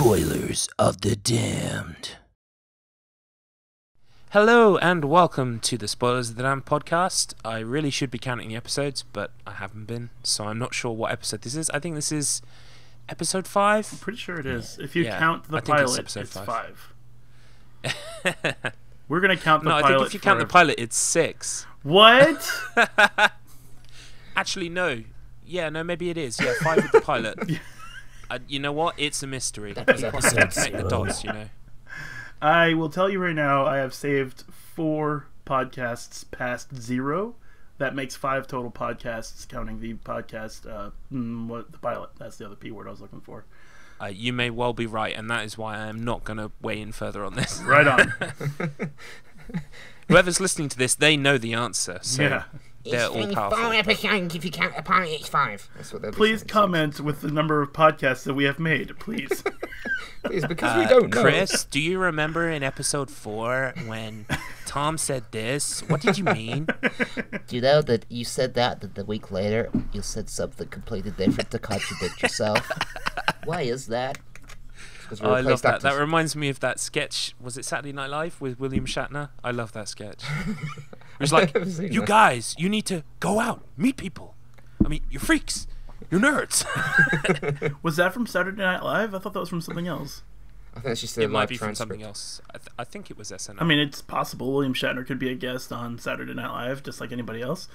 Spoilers of the Damned. Hello and welcome to the Spoilers of the Damned podcast. I really should be counting the episodes, but I haven't been, so I'm not sure what episode this is. I think this is episode 5. I'm pretty sure it is. If you count the pilot, it's 5. We're going to count the pilot. No, I think if you count the pilot, it's 6. What? Actually, no. Yeah, no, maybe it is. Yeah, 5 with the pilot. You know what? It's a mystery. Connect the dots, you know. I will tell you right now, I have saved 4 podcasts past 0. That makes 5 total podcasts, counting the podcast, the pilot. That's the other P word I was looking for. You may well be right, and that is why I am not going to weigh in further on this. Right on. Whoever's listening to this, they know the answer. So yeah. They're all powerful. 4 episodes. If you count the pilot, it's 5. That's what please comment with the number of podcasts that we have made, please. Please, because we don't know. Chris, do you remember in episode 4 when Tom said this? What did you mean? Do you know that you said that the week later you said something completely different to contradict yourself? Why is that? Oh, I love that. That reminds me of that sketch. Was it Saturday Night Live with William Shatner? I love that sketch. It was like, you guys, you need to go out, meet people. I mean, you're freaks. You're nerds. Was that from Saturday Night Live? I thought that was from something else. I think it's just it might be from something else. I think it was SNL. I mean, it's possible William Shatner could be a guest on Saturday Night Live, just like anybody else.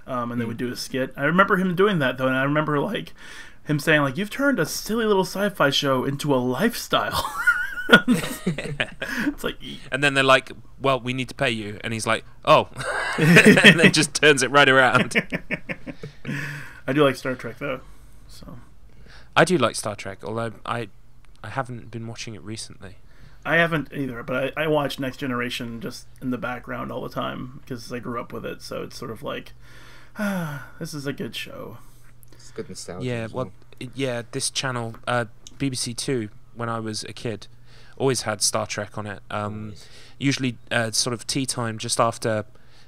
And they would do a skit. I remember him doing that, though, and I remember, like, him saying, like, you've turned a silly little sci-fi show into a lifestyle. It's like, and then they're like, well, we need to pay you. And he's like, oh. And then just turns it right around. I do like Star Trek, though. So I do like Star Trek, although I haven't been watching it recently. I haven't either, but I watch Next Generation just in the background all the time because I grew up with it. So it's sort of like, this is a good show. It's good nostalgia. Yeah, well, yeah, this channel, BBC Two, when I was a kid, always had Star Trek on it. Usually sort of tea time just after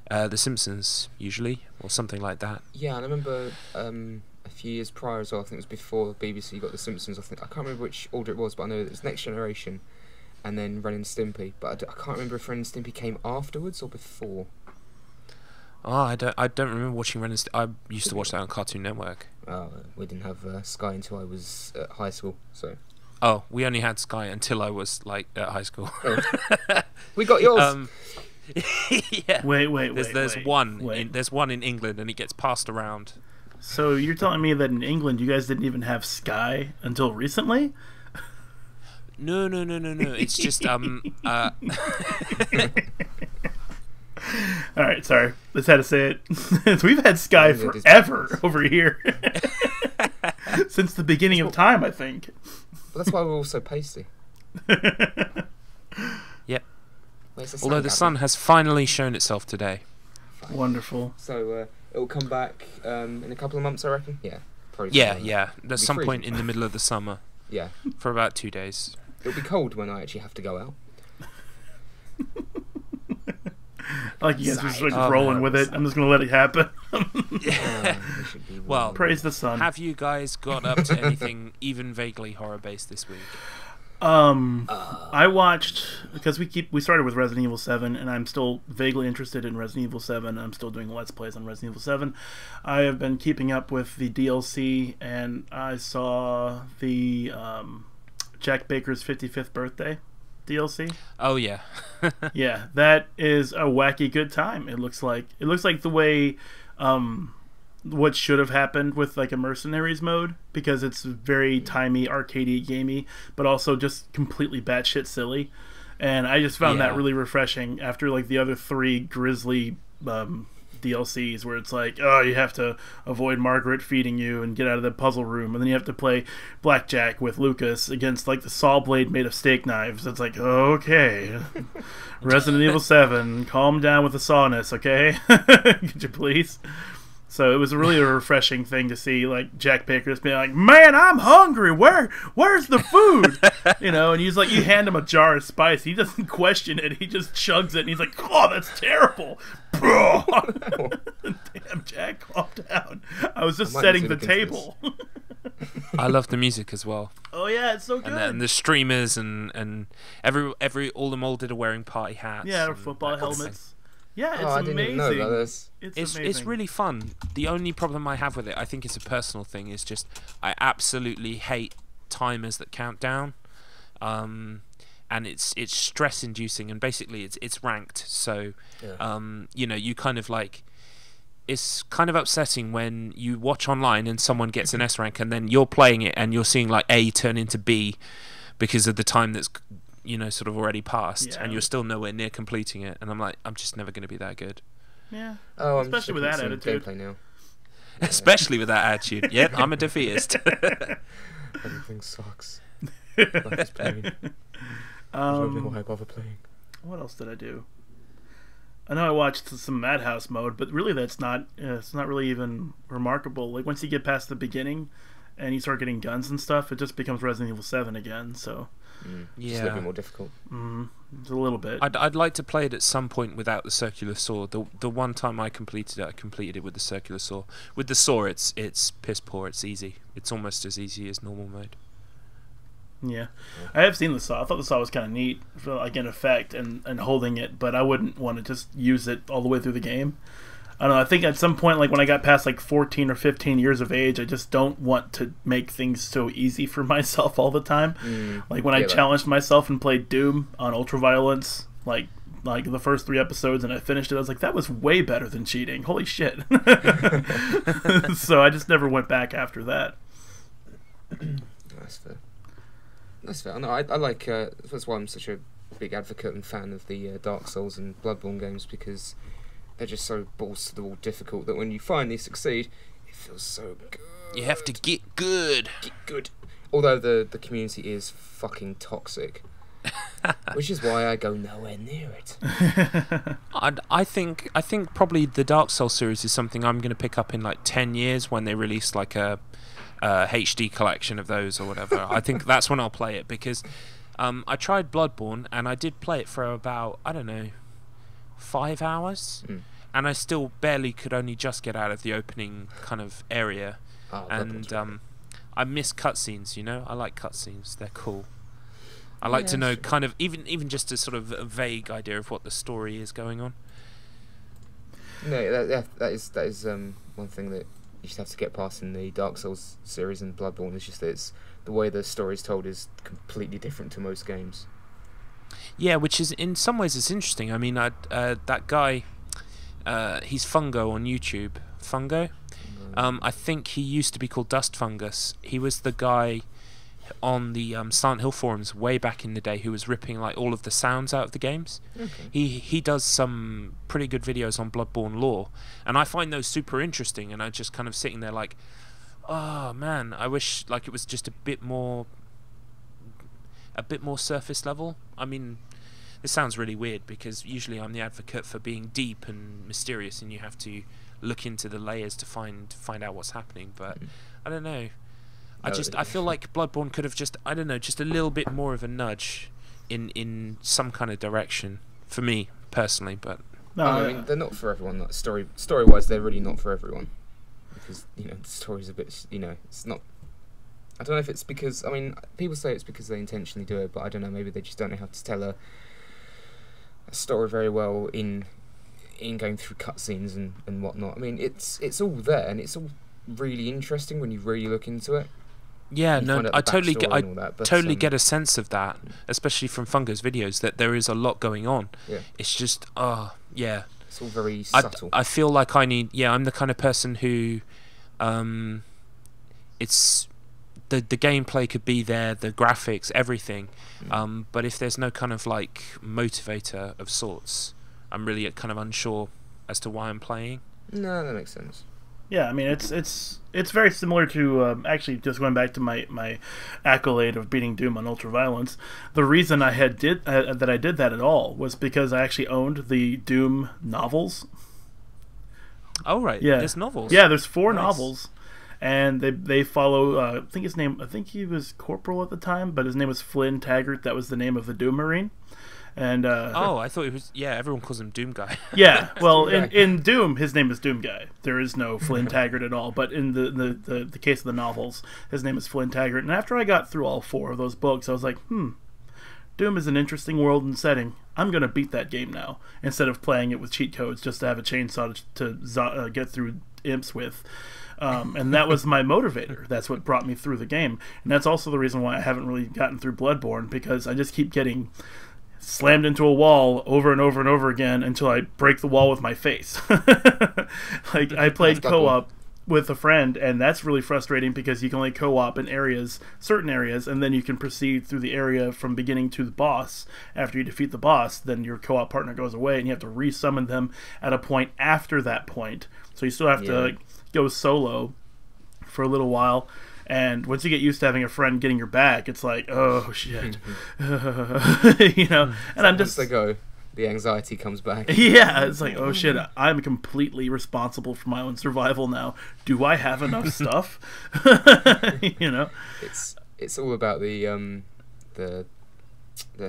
The Simpsons, usually, or something like that. Yeah, and I remember a few years prior as well, I think it was before the BBC got The Simpsons, I can't remember which order it was, but I know it was Next Generation and then Ren and Stimpy. But I can't remember if Ren and Stimpy came afterwards or before. Oh, I don't remember watching Ren and Stimpy. I used to watch that on Cartoon Network. Oh, we didn't have Sky until I was at high school, so... Oh, we only had Sky until I was, like, at high school. Oh. We got yours! Yeah. Wait. There's one in England, and it gets passed around. So you're telling me that in England you guys didn't even have Sky until recently? No. It's just All right, sorry. Just had to say it. We've had Sky forever over here. Since the beginning of time, I think. But that's why we're all so pasty. Yep. Although the sun has finally shown itself today. Wonderful. So it'll come back in a couple of months, I reckon. Yeah. Probably. Yeah. There's some point in the middle of the summer. Yeah. For about 2 days. It'll be cold when I actually have to go out. I like you guys are just like rolling with it. I'm just going to let it happen. Well, praise the sun. Have you guys got up to anything even vaguely horror-based this week? I watched, because we started with Resident Evil 7, and I'm still vaguely interested in Resident Evil 7. I'm still doing Let's Plays on Resident Evil 7. I have been keeping up with the DLC, and I saw the Jack Baker's 55th birthday DLC. Oh yeah. Yeah, that is a wacky good time. It looks like the way what should have happened with like a Mercenaries mode, because it's very timey, arcadey, gamey, but also just completely batshit silly. And I just found that really refreshing after like the other 3 grisly DLCs where it's like, oh, you have to avoid Margaret feeding you and get out of the puzzle room, and then you have to play blackjack with Lucas against like the saw blade made of steak knives. It's like, okay, Resident Evil 7, calm down with the sawness, okay? Could you please? So it was really a refreshing thing to see, like, Jack Baker just being like, man, I'm hungry. Where's the food? You know, and he's like, you hand him a jar of spice. He doesn't question it. He just chugs it, and he's like, oh, that's terrible. Damn, Jack, calm down. I was just setting the table. I love the music as well. Oh, Oh yeah, it's so good. And the streamers and all the molded are wearing party hats. Yeah, or and football that kind of helmets. thing. Yeah, it's I amazing. didn't even know about this. It's It's really fun. The only problem I have with it, I think it's a personal thing, is just I absolutely hate timers that count down. And it's stress inducing, and basically it's ranked. So you know, you kind of like, it's kind of upsetting when you watch online and someone gets an S rank and then you're playing it and you're seeing like A turn into B because of the time that's, you know, sort of already passed, and you're still nowhere near completing it. And I'm like, I'm just never going to be that good. Yeah. Oh, especially with that attitude. Gameplay now. Especially with that attitude. Yep, I'm a defeatist. Everything sucks. Life is plain. I don't know why I bother playing. What else did I do? I know I watched some Madhouse mode, but really it's not really even remarkable. Like once you get past the beginning and you start getting guns and stuff, it just becomes Resident Evil 7 again. So Just a little bit more difficult. It's a little bit. I'd like to play it at some point without the circular saw. The one time I completed it with the circular saw. With the saw, it's piss poor. It's easy. It's almost as easy as normal mode. Yeah, I have seen the saw. I thought the saw was kind of neat for like an effect and holding it, but I wouldn't want to just use it all the way through the game. I don't know. I think at some point, like when I got past like 14 or 15 years of age, I just don't want to make things so easy for myself all the time. Like when I challenged myself and played Doom on Ultraviolence, like the first 3 episodes, and I finished it, I was like, that was way better than cheating. Holy shit. So I just never went back after that. That's fair. That's fair. No, I like. That's why I'm such a big advocate and fan of the Dark Souls and Bloodborne games, because they're just so balls to the wall difficult that when you finally succeed, it feels so good. You have to get good. Get good. Although the community is fucking toxic, which is why I go nowhere near it. I think probably the Dark Souls series is something I'm going to pick up in like 10 years when they release like a HD collection of those or whatever. I think that's when I'll play it, because I tried Bloodborne and I did play it for about, I don't know, 5 hours, and I still barely could only just get out of the opening kind of area. And I miss cutscenes, you know. I like cutscenes, they're cool. I like to know kind of even just a sort of a vague idea of what the story is going on. No, that is one thing that you just have to get past in the Dark Souls series and Bloodborne. It's just that it's the way the story's told is completely different to most games. Yeah, which is in some ways it's interesting. I mean, that guy, he's Fungo on YouTube. Fungo? I think he used to be called Dust Fungus. He was the guy on the Silent Hill forums way back in the day who was ripping like all of the sounds out of the games. He does some pretty good videos on Bloodborne lore, and I find those super interesting, and I just kind of sitting there like, oh man, I wish like it was just a bit more surface level. I mean, this sounds really weird because usually I'm the advocate for being deep and mysterious, and you have to look into the layers to find out what's happening, but I don't know. I feel like Bloodborne could have just, I don't know, just a little bit more of a nudge in some kind of direction for me personally. But no, I mean they're not for everyone. Like, story wise, they're really not for everyone, because you know the story's a bit, you know, it's not. I don't know if it's because, I mean, people say it's because they intentionally do it, but I don't know. Maybe they just don't know how to tell a story very well in going through cutscenes and whatnot. I mean, it's all there, and it's all really interesting when you really look into it. Yeah, no, I totally get a sense of that, especially from Fungo's videos, that there is a lot going on. Yeah. It's just, yeah. It's all very subtle. I feel like I'm the kind of person who, it's, the gameplay could be there, the graphics, everything, but if there's no kind of like motivator of sorts, I'm really kind of unsure as to why I'm playing. No, that makes sense. Yeah, I mean it's very similar to actually just going back to my accolade of beating Doom on Ultraviolence. The reason I did that at all was because I actually owned the Doom novels. Oh right, yeah, there's novels. Yeah, there's 4 novels, and they follow. I think he was Corporal at the time, but his name was Flynn Taggart. That was the name of the Doom Marine. And Oh, I thought it was. Yeah, everyone calls him Doom Guy. yeah, well, Doom Guy. in Doom, his name is Doom Guy. There is no Flynn Taggart at all. But in the case of the novels, his name is Flynn Taggart. And after I got through all 4 of those books, I was like, Doom is an interesting world and setting. I'm going to beat that game now, instead of playing it with cheat codes just to have a chainsaw to get through imps with. And that was my motivator. That's what brought me through the game. And that's also the reason why I haven't really gotten through Bloodborne, because I just keep getting slammed into a wall over and over and over again until I break the wall with my face. Like, I played co-op with a friend, and that's really frustrating because you can only co-op in areas, certain areas, and then you can proceed through the area from beginning to the boss. After you defeat the boss, then your co-op partner goes away, and you have to resummon them at a point after that point. So you still have to go solo for a little while, and once you get used to having a friend getting your back, it's like, oh shit. You know, and I'm just once they go, the anxiety comes back. Yeah, it's like, oh shit, I'm completely responsible for my own survival now. Do I have enough stuff? You know, it's all about the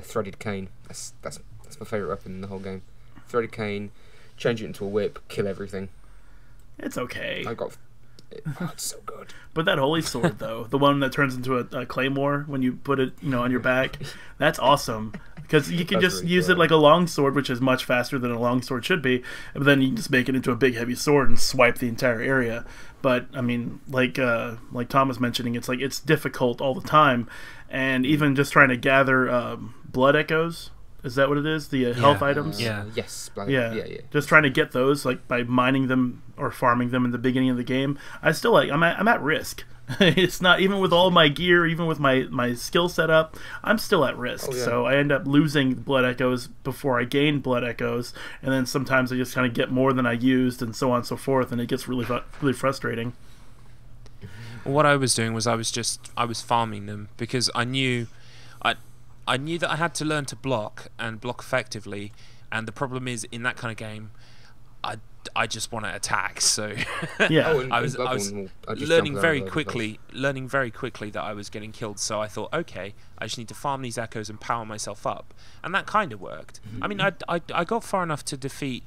threaded cane. That's my favourite weapon in the whole game. Threaded cane, change it into a whip, kill everything. it's okay. It's so good. But that holy sword, though, the one that turns into a claymore when you put it, on your back, that's awesome. Because you can just really use cool. it like a long sword, which is much faster than a long sword should be. But then you can just make it into a big heavy sword and swipe the entire area. But I mean, like Tom was mentioning, it's like it's difficult all the time, and even just trying to gather blood echoes. Is that what it is? The health items? Yeah. Yes. Yeah. Yeah. Just trying to get those, like, by mining them or farming them in the beginning of the game. I'm at risk. It's not, even with all my gear, even with my skill set up, I'm still at risk. Oh, yeah. So I end up losing blood echoes before I gain blood echoes, and then sometimes I just kind of get more than I used, and so on and so forth, and it gets really frustrating. What I was doing was I was farming them because I knew that I had to learn to block and block effectively, and the problem is in that kind of game, I just want to attack. So Yeah. I was learning very quickly that I was getting killed. So I thought, okay, I just need to farm these echoes and power myself up, and that kind of worked. I mean, I got far enough to defeat.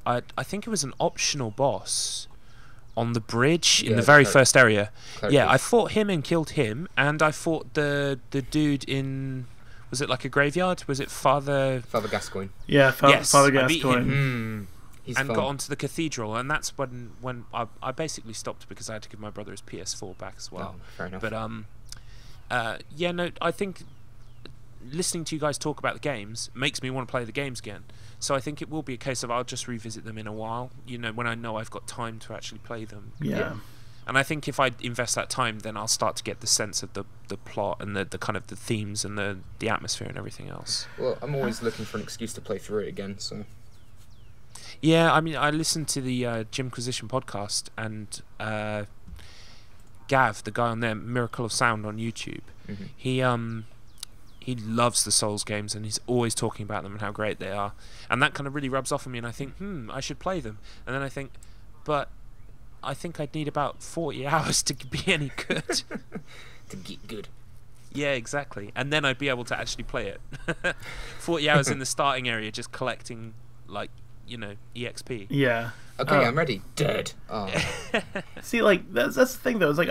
I think it was an optional boss on the bridge in the very first area. Yeah, I fought him and killed him, and I fought the dude in. Was it like a graveyard? Was it Father Gascoigne? Yeah, Yes, Father I beat Gascoigne. him. He's And fun. got onto the cathedral, and that's when I basically stopped because I had to give my brother his PS4 back as well. Oh, fair enough. But yeah, no, I think listening to you guys talk about the games makes me want to play the games again. So I think it will be a case of I'll just revisit them in a while, when I know I've got time to actually play them. Yeah. And I think if I invest that time, then I'll start to get the sense of the plot and the kind of the themes and the atmosphere and everything else. Well, I'm always looking for an excuse to play through it again, so... Yeah, I mean, I listened to the Jimquisition podcast, and Gav, the guy on there, Miracle of Sound on YouTube, he loves the Souls games, and he's always talking about them and how great they are. And that kind of really rubs off on me, and I think, I should play them. And then I think, but I think I'd need about 40 hours to be any good. To get good. Yeah, exactly. And then I'd be able to actually play it. 40 hours in the starting area just collecting, like, EXP. Yeah. Okay, I'm ready. Dead. Oh. See, like, that's the thing, though. It's like,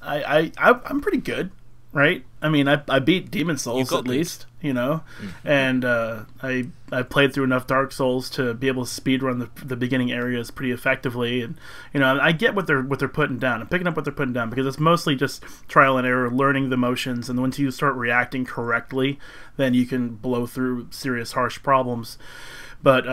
I'm pretty good, right? I mean, I beat Demon Souls at least, and I played through enough Dark Souls to be able to speedrun the beginning areas pretty effectively, and I get what they're putting down. I'm picking up what they're putting down because it's mostly just trial and error, learning the motions, and once you start reacting correctly, then you can blow through serious, harsh problems. But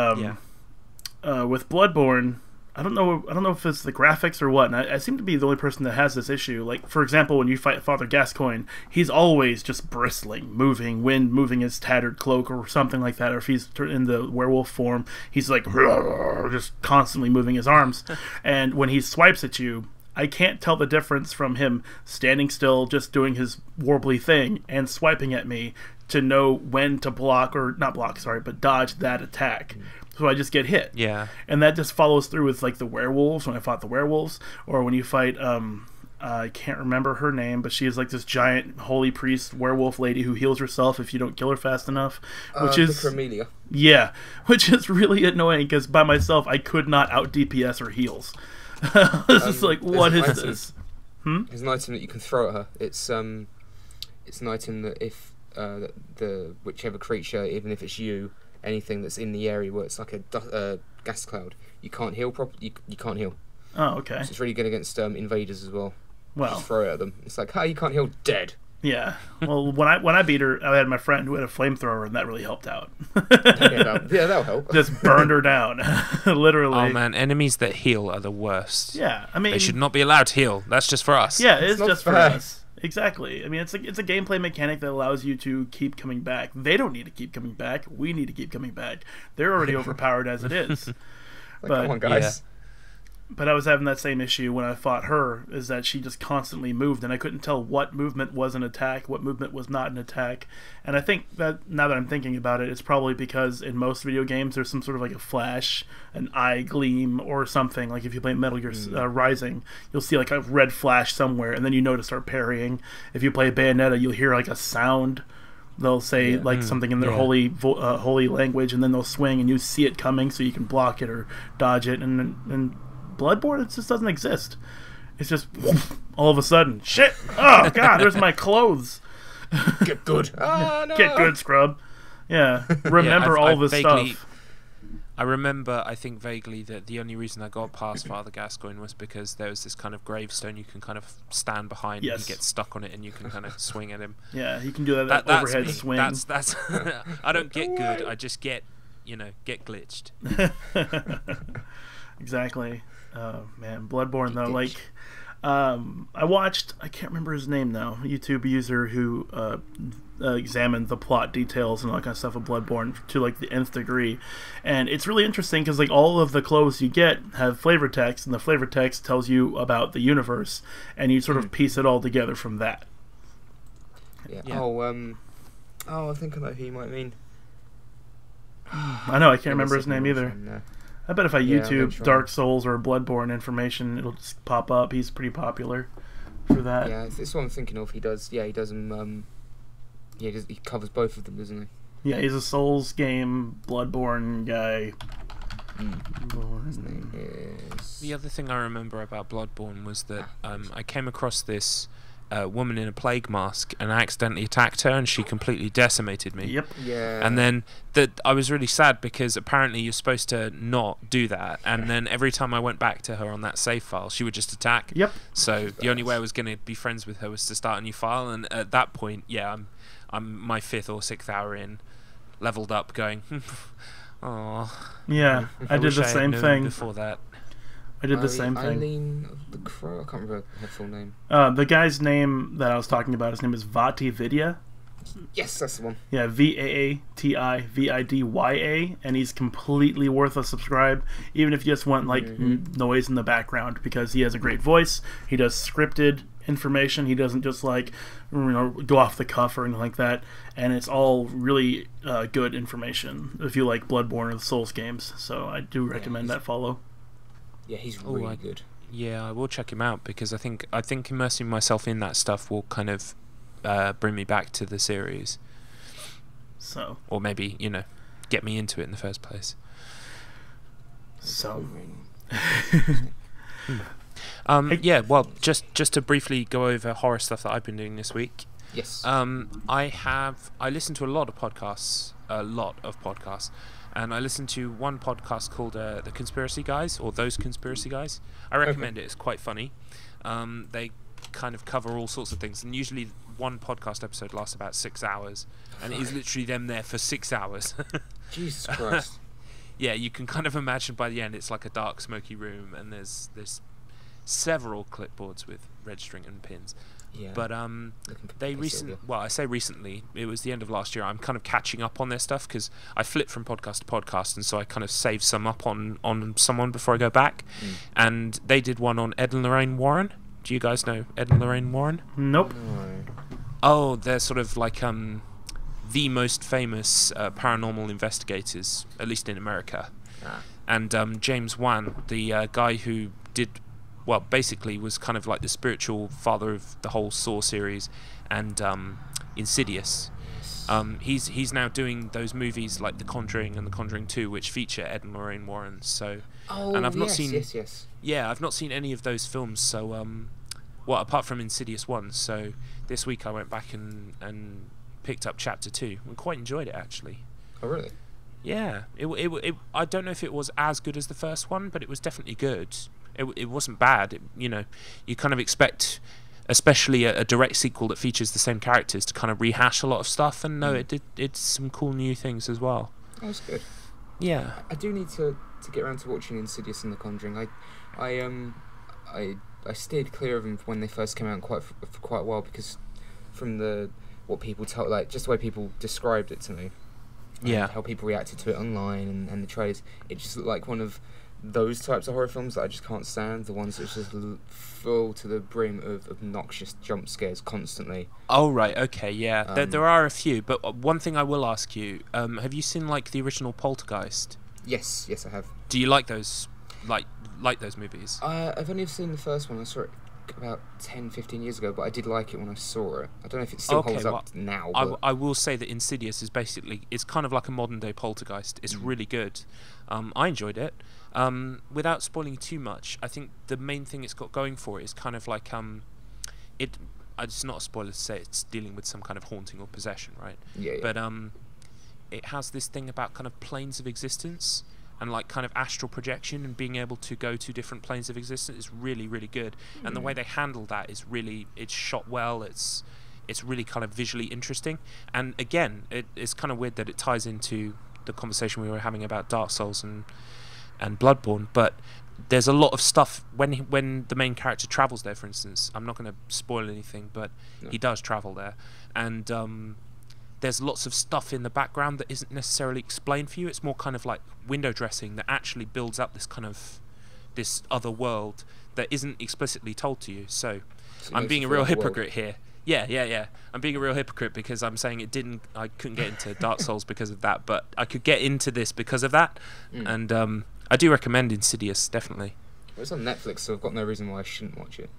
with Bloodborne, I don't know if it's the graphics or what, and I seem to be the only person that has this issue. Like, for example, when you fight Father Gascoigne, he's always just bristling, moving his tattered cloak or something like that, or if he's in the werewolf form, he's like, just constantly moving his arms. And when he swipes at you, I can't tell the difference from him standing still, just doing his warbly thing, and swiping at me to know when to but dodge that attack. So I just get hit. Yeah. And that just follows through with, like, the werewolves, when I fought the werewolves, or when you fight I can't remember her name, but she is like this giant holy priest werewolf lady who heals herself if you don't kill her fast enough. Which is Amelia. Yeah, which is really annoying because by myself I could not out DPS her heals. It's just like, what is this? There's an item that you can throw at her. It's an item that if the whichever creature, even if it's you, anything that's in the area where it's like a gas cloud, you can't heal properly. You can't heal. Oh, okay. So it's really good against invaders as well. Well, just throw it at them. It's like, you can't heal, dead. Yeah. Well, when I beat her, I had my friend who had a flamethrower, and that really helped out. Yeah, that'll help. Just burned her down, literally. Oh man, enemies that heal are the worst. Yeah, I mean, they should not be allowed to heal. That's just for us. Yeah, it's just for us. Exactly. I mean, it's a gameplay mechanic that allows you to keep coming back. They don't need to keep coming back. We need to keep coming back. They're already overpowered as it is. But come on, guys. Yeah. But I was having that same issue when I fought her, is that she just constantly moved, and I couldn't tell what movement was an attack, what movement was not an attack. And I think that, now that I'm thinking about it, it's probably because in most video games there's some sort of like a flash, an eye gleam, or something. Like if you play Metal Gear Rising, you'll see like a red flash somewhere, and then you know to start parrying. If you play Bayonetta, you'll hear like a sound. They'll say like something in their holy language, and then they'll swing, and you see it coming, so you can block it or dodge it. And Bloodborne, it just doesn't exist. It's just all of a sudden, shit! Oh god, there's my clothes. Get good. Oh, no. Get good, scrub. Yeah, remember all this stuff. I remember, I think vaguely, that the only reason I got past Father Gascoigne was because there was this kind of gravestone you can kind of stand behind and you get stuck on it and you can kind of swing at him. Yeah, you can do that overhead swing. That's I don't get good, I just get glitched. Exactly. Oh man, Bloodborne though, like I watched, I can't remember his name now, a YouTube user who examined the plot details and all that kind of stuff of Bloodborne to like the nth degree, and it's really interesting because like all of the clothes you get have flavor text, and the flavor text tells you about the universe, and you sort of piece it all together from that. Yeah. I think I know who you might mean. I know, I can't remember his name either. I bet if I YouTube Dark Souls or Bloodborne information, it'll just pop up. He's pretty popular for that. Yeah, it's what I'm thinking of. He does. Yeah, he does them. He covers both of them, doesn't he? Yeah, he's a Souls game Bloodborne guy. His name is... The other thing I remember about Bloodborne was that I came across this woman in a plague mask, and I accidentally attacked her, and she completely decimated me. Yep. Yeah. And then I was really sad because apparently you're supposed to not do that. And then every time I went back to her on that save file, she would just attack. Yep. So the only way I was going to be friends with her was to start a new file. And at that point, yeah, I'm my 5th or 6th hour in, leveled up, going, oh. Yeah, I did the same thing before that. I did the same thing. Eileen of the Crow? I can't remember her full name. The guy's name that I was talking about, his name is Vati Vidya. Yes, that's the one. Yeah, VAATIVIDYA, and he's completely worth a subscribe, even if you just want like noise in the background, because he has a great voice. He does scripted information. He doesn't just like go off the cuff or anything like that, and it's all really good information if you like Bloodborne or the Souls games. So I do recommend that follow. Yeah, he's really good. Yeah, I will check him out because I think immersing myself in that stuff will kind of bring me back to the series. So, or maybe get me into it in the first place. So, yeah. Well, just to briefly go over horror stuff that I've been doing this week. Yes. I listen to a lot of podcasts. And I listened to one podcast called The Conspiracy Guys, or Those Conspiracy Guys. I recommend it. It's quite funny. They kind of cover all sorts of things, and usually one podcast episode lasts about 6 hours, and it is literally them there for 6 hours. Jesus Christ. Yeah, you can kind of imagine by the end it's like a dark, smoky room, and there's several clipboards with red string and pins. Yeah. But I say recently, it was the end of last year. I'm kind of catching up on their stuff because I flip from podcast to podcast, and so I kind of save some up on someone before I go back. And they did one on Ed and Lorraine Warren. Do you guys know Ed and Lorraine Warren? Nope. No. Oh, they're sort of like the most famous paranormal investigators, at least in America. And James Wan, the guy who did well, basically was kind of like the spiritual father of the whole Saw series, and Insidious. He's now doing those movies like The Conjuring and The Conjuring 2, which feature Ed and Lorraine Warren. So, and I've not seen. Yes. Yeah, I've not seen any of those films. So, well, apart from Insidious 1. So this week I went back and picked up Chapter 2 and quite enjoyed it actually. Oh really? Yeah, it I don't know if it was as good as the first one, but it was definitely good. It wasn't bad. You kind of expect, especially a direct sequel that features the same characters, to kind of rehash a lot of stuff, and no, it did some cool new things as well. That was good. Yeah. I do need to get around to watching Insidious and The Conjuring. I steered clear of them when they first came out for quite a while, because from what people told, like just the way people described it to me. Yeah. How people reacted to it online and the trailers, it just looked like one of those types of horror films that I just can't stand. The ones that just full to the brim of obnoxious jump scares constantly. Oh right, okay, yeah. There are a few, but one thing I will ask you: have you seen like the original Poltergeist? Yes, I have. Do you like those, like those movies? I've only seen the first one. I saw it about 10-15 years ago, but I did like it when I saw it. I don't know if it still holds up now. But I will say that Insidious is basically, it's kind of like a modern day Poltergeist. It's really good. I enjoyed it. Without spoiling too much, I think the main thing it's got going for it is kind of like it's not a spoiler to say it's dealing with some kind of haunting or possession, right? Yeah. But it has this thing about kind of planes of existence and like kind of astral projection and being able to go to different planes of existence is really, really good. And the way they handle that is really, it's shot well. It's really kind of visually interesting. And again, it's kind of weird that it ties into the conversation we were having about Dark Souls and Bloodborne, but there's a lot of stuff when the main character travels there, for instance. I'm not going to spoil anything, but he does travel there, and there's lots of stuff in the background that isn't necessarily explained for you. It's more kind of like window dressing that actually builds up this other world that isn't explicitly told to you. So I'm being a real hypocrite here. Yeah. I'm being a real hypocrite because I'm saying I couldn't get into Dark Souls because of that, but I could get into this because of that. And I do recommend Insidious, definitely. Well, it's on Netflix, so I've got no reason why I shouldn't watch it.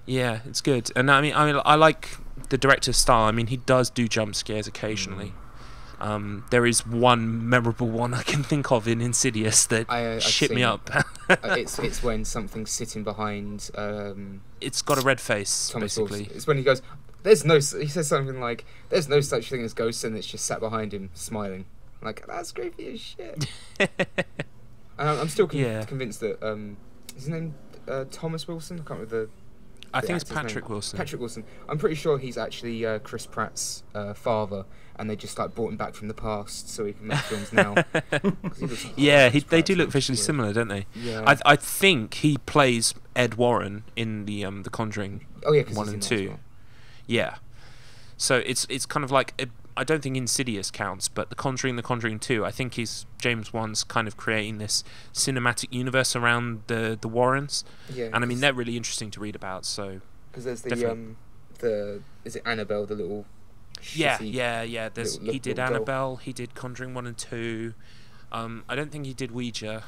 Yeah, it's good. And I mean I like the director's style. I mean, he does do jump scares occasionally. There is one memorable one I can think of in Insidious that shit me up. It's when something's sitting behind. It's got a red face, Thomas basically. Wilson. It's when he goes, he says something like, "There's no such thing as ghosts," and it's just sat behind him smiling. Like, that's creepy as shit. And I'm still convinced that is his name Thomas Wilson? I can't remember I think it's Patrick Wilson. Patrick Wilson. I'm pretty sure he's actually Chris Pratt's father, and they just like brought him back from the past so he can make films now. They do look visually similar, don't they? Yeah. I think he plays Ed Warren in the Conjuring 1 and 2. Well. Yeah. So it's kind of like I don't think Insidious counts, but The Conjuring 2, I think James Wan's kind of creating this cinematic universe around the Warrens. Yeah. And I mean, they're really interesting to read about. So because there's is it Annabelle, the little yeah. He did Annabelle. He did Conjuring 1 and 2. I don't think he did Ouija.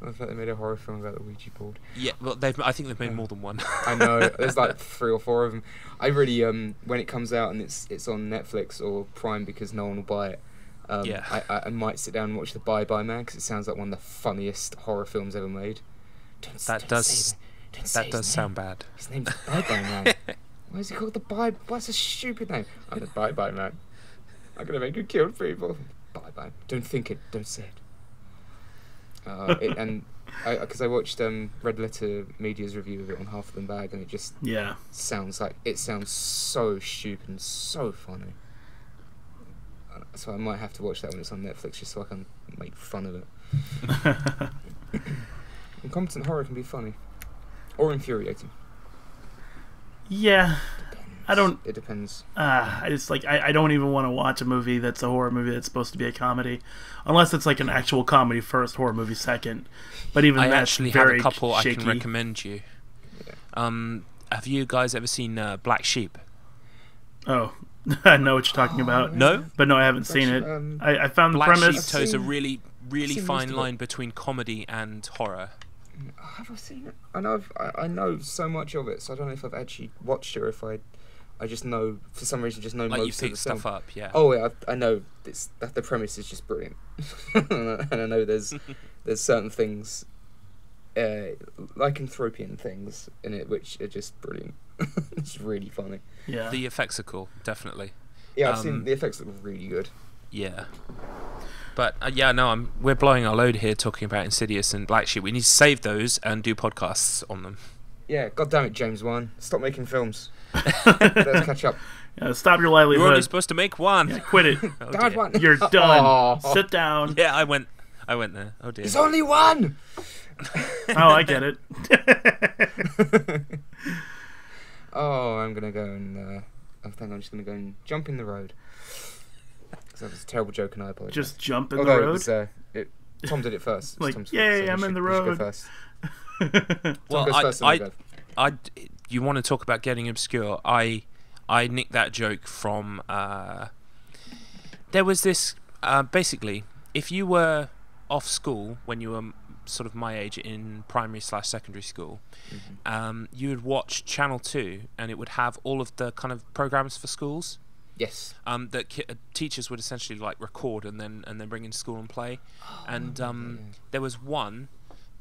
I thought they made a horror film about the Ouija board. Yeah, well, I think they've made more than one. I know, there's like 3 or 4 of them. I really, when it comes out and it's on Netflix or Prime because no one will buy it, I might sit down and watch The Bye-Bye Man because it sounds like one of the funniest horror films ever made. That does sound bad. His name's Bye-Bye Man. Why is he called The Bye? What's a stupid name? I'm the Bye-Bye Man. I'm gonna make you kill people. Bye-bye. Don't think it. Don't say it. Because I watched Red Letter Media's review of it on Half of Them Bag, and it just sounds so stupid and so funny. So I might have to watch that when it's on Netflix just so I can make fun of it. Incompetent horror can be funny or infuriating. Yeah. It depends. I just I don't even want to watch a movie that's a horror movie that's supposed to be a comedy, unless it's like an actual comedy first, horror movie second. But even I that's actually very have a couple shaky. I can recommend you. Yeah. Have you guys ever seen Black Sheep? Oh, I know what you're talking about. No, but no, I haven't seen it. I found the Black premise. Sheep toes a really, really seen fine most of line between comedy and horror. Have I seen it? I know so much of it, so I don't know if I've actually watched it or if I just know, for some reason, just know Like you most of pick the stuff film. up, yeah. Oh yeah, I know that the premise is just brilliant, and I know there's certain things, lycanthropian things in it which are just brilliant. It's really funny. Yeah. The effects are cool, definitely. Yeah, I've seen the effects look really good. Yeah. But yeah, no, we're blowing our load here talking about Insidious and Black Sheep. We need to save those and do podcasts on them. Yeah, God damn it, James Wan, stop making films. Let's catch up. Stop your livelihood. You're only supposed to make one. Yeah, quit it. Oh, Damn it, dear. one. You're done. Oh. Sit down. Yeah, I went there. Oh dear. There's only one. Oh, I get it. Oh, I'm gonna go and I think I'm just gonna go and jump in the road. That was a terrible joke, and I apologize. Just jump in Although the road. Tom did it first. It's Like, Tom's yay, fault, I'm in the you should road. go first. Well, Tom goes first, and then I go. you want to talk about getting obscure? I nicked that joke from. There was this. Basically, if you were off school when you were sort of my age in primary/secondary school, you would watch Channel 2, and it would have all of the kind of programs for schools. Yes. That teachers would essentially like record and then bring into school and play. There was one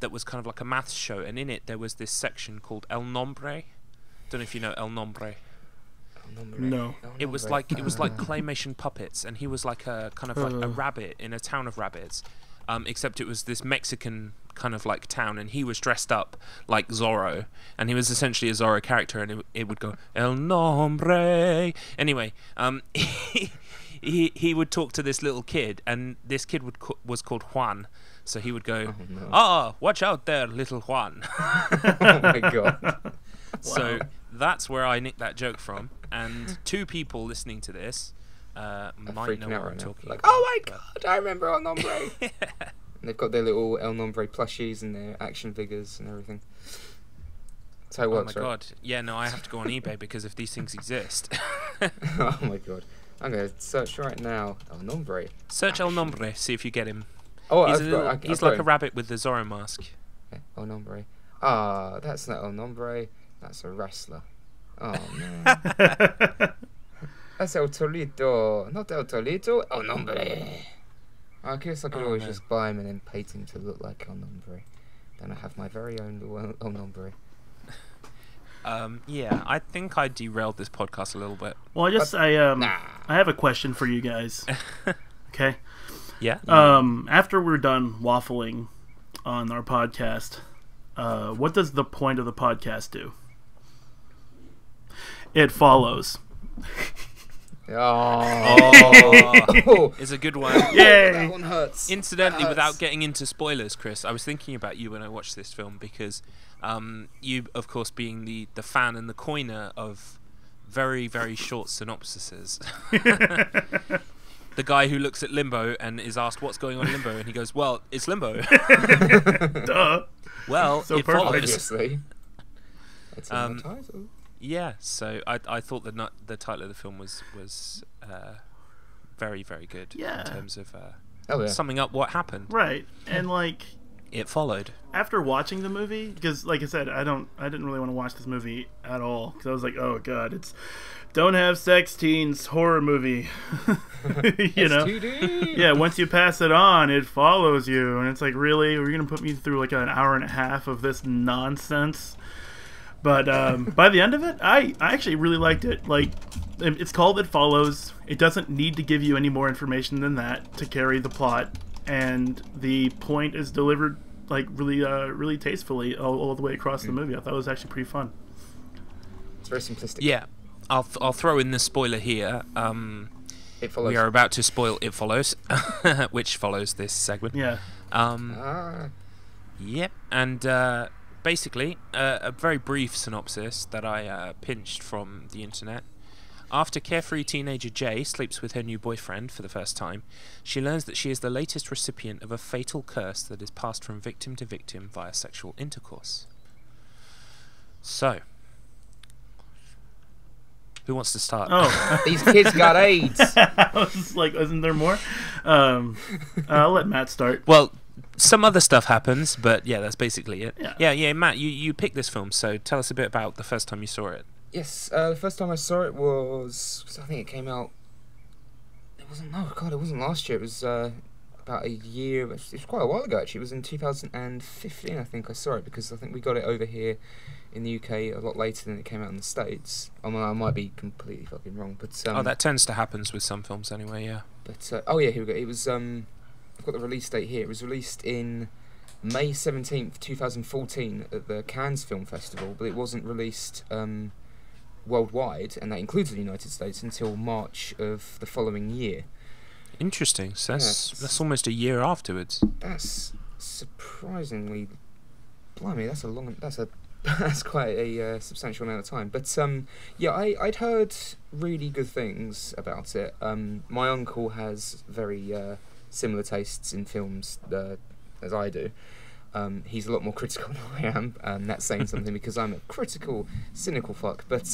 that was kind of like a maths show, and in it there was this section called El Nombré. Don't know if you know El Nombré. No. It was like claymation puppets, and he was like a kind of like a rabbit in a town of rabbits, except it was this Mexican kind of like town, and he was dressed up like Zorro, and he was essentially a Zorro character, and it would go El Nombre. Anyway, he would talk to this little kid, and this kid was called Juan, so he would go, watch out there, little Juan. Oh my god. So that's where I nicked that joke from, and 2 people listening to this might know what I'm talking about. Oh my god, I remember El Nombre. And they've got their little El Nombre plushies and their action figures and everything. That's how it works, Oh my right? god. Yeah, no, I have to go on eBay because if these things exist. Oh my god. I'm going to search right now. El Nombre. Search El Nombre, see if you get him. Oh, He's like a rabbit with the Zorro mask. Okay, El Nombre. Ah, that's not El Nombre. That's a wrestler. Oh man. That's El Tolito. Not El Tolito. El Nombre. I guess I could always just buy him and then paint him to look like El Nombre. Then I have my very own El Nombre. Yeah, I think I derailed this podcast a little bit. Well, I have a question for you guys. Okay. Yeah. After we're done waffling on our podcast, what does the point of the podcast do? It follows. Oh, it's a good one. Yay! That one hurts. Incidentally, That hurts. without getting into spoilers, Chris, I was thinking about you when I watched this film because you, of course, being the fan and the coiner of very, very short synopsises. The guy who looks at Limbo and is asked what's going on in Limbo, and he goes, "Well, it's Limbo." Duh. Well, So it perfect. follows. Obviously. That's in the title. Yeah, so I thought the title of the film was very, very good in terms of summing up what happened. Right, and like it followed. After watching the movie, because like I said, I didn't really want to watch this movie at all because I was like, oh god, it's don't have sex teens horror movie. You know, yeah. Once you pass it on, it follows you, and it's like, really, we're gonna put me through like an hour and a half of this nonsense. But by the end of it, I actually really liked it. Like, it's called It Follows. It doesn't need to give you any more information than that to carry the plot, and the point is delivered like really tastefully all the way across the movie. I thought it was actually pretty fun. It's very simplistic. Yeah, I'll throw in the spoiler here. It Follows. We are about to spoil It Follows, which follows this segment. Yeah. Yep, and basically, a very brief synopsis that I pinched from the internet. After carefree teenager Jay sleeps with her new boyfriend for the first time, she learns that she is the latest recipient of a fatal curse that is passed from victim to victim via sexual intercourse. So, Who wants to start? Oh, These kids got AIDS. I was just like, isn't there more? I'll let Matt start. Well, some other stuff happens, but yeah, that's basically it. Yeah. Yeah, Matt, you picked this film, so tell us a bit about the first time you saw it. Yes, the first time I saw it was, 'cause I think it came out. It wasn't last year. It was about a year. It was quite a while ago actually. It was in 2015, I think I saw it, because I think we got it over here in the UK a lot later than it came out in the States. I mean, I might be completely fucking wrong, but that tends to happen with some films anyway. Yeah. But oh yeah, here we go. It was I've got the release date here. It was released in May 17th, 2014 at the Cannes Film Festival, but it wasn't released worldwide, and that includes the United States, until March of the following year. Interesting. So that's almost a year afterwards. That's surprisingly, blimey, that's quite a substantial amount of time. But yeah, I'd heard really good things about it. My uncle has very similar tastes in films as I do. He's a lot more critical than I am, and that's saying something because I'm a critical, cynical fuck. But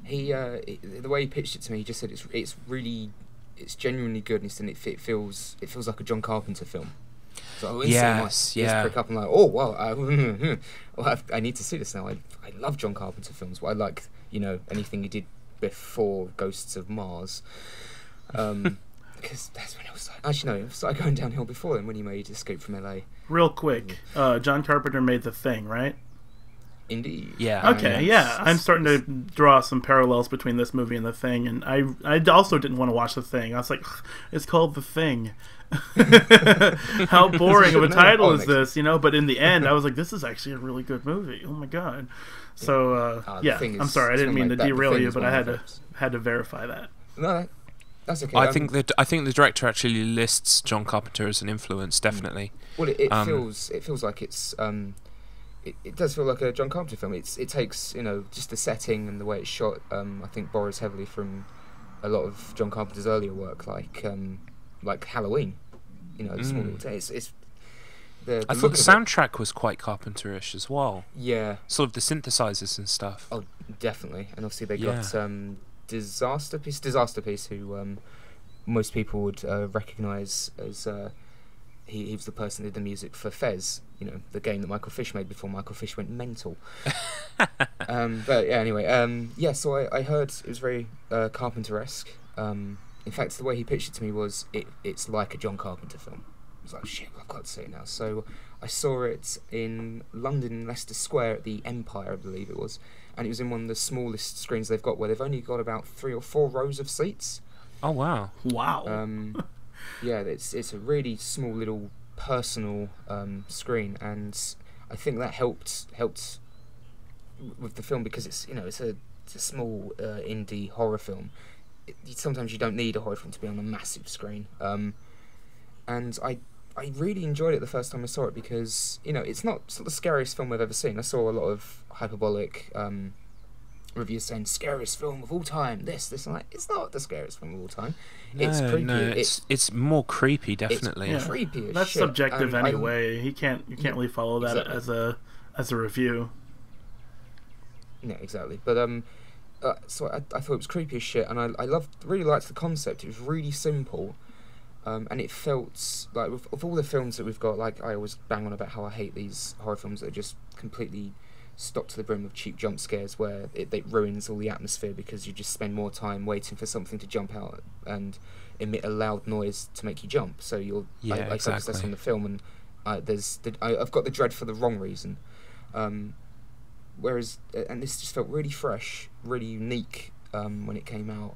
he the way he pitched it to me, he just said it's genuinely good, and he said it feels like a John Carpenter film. So I went Yes, yeah. Pick up and like, oh wow, well, I need to see this now. I love John Carpenter films. But I like anything he did before Ghosts of Mars. Because that's when it was like, actually no, it started going downhill before then when he made Escape from LA. Real quick, John Carpenter made The Thing, right? Indeed. Yeah. Okay, yeah. I'm starting to draw some parallels between this movie and The Thing, and I also didn't want to watch The Thing. I was like, it's called The Thing. How boring of a title is this, But in the end, I was like, this is actually a really good movie. Oh my god. So, yeah, I'm sorry, I didn't mean to derail you, but I had to verify that. No, that's okay. I think the director actually lists John Carpenter as an influence, definitely. Well, it feels like it's it does feel like a John Carpenter film. It takes just the setting and the way it's shot. I think borrows heavily from a lot of John Carpenter's earlier work, like Halloween. The small little it's the I thought the soundtrack was quite Carpenter-ish as well. Yeah, sort of the synthesizers and stuff. Oh, definitely. And obviously they got Disaster Piece, who most people would recognise as he was the person who did the music for Fez, the game that Michael Fish made before Michael Fish went mental. But yeah, anyway, so I heard it was very Carpenter-esque. In fact, the way he pitched it to me was it's like a John Carpenter film. I was like, shit, I've got to see it now. So I saw it in London, Leicester Square at the Empire, I believe it was. And it was in one of the smallest screens they've got, where they've only got about 3 or 4 rows of seats. Oh, wow. Wow. Yeah, it's a really small little personal screen, and I think that helped with the film, because it's a small indie horror film. Sometimes you don't need a horror film to be on a massive screen. And I really enjoyed it the first time I saw it, because it's not the scariest film I've ever seen. I saw a lot of hyperbolic reviews saying scariest film of all time. This and that. It's not the scariest film of all time. It's creepy. No, it's more creepy, definitely. It's creepy as That's shit. subjective anyway. You can't really follow that exactly. as a review. Yeah, exactly. But so I thought it was creepy as shit, and I really liked the concept. It was really simple. And it felt like, of all the films that we've got, like, I always bang on about how I hate these horror films that are just completely stopped to the brim of cheap jump scares, where it ruins all the atmosphere because you just spend more time waiting for something to jump out and emit a loud noise to make you jump. So I focus less on the film, and I've got the dread for the wrong reason. Whereas, and this just felt really fresh, really unique when it came out.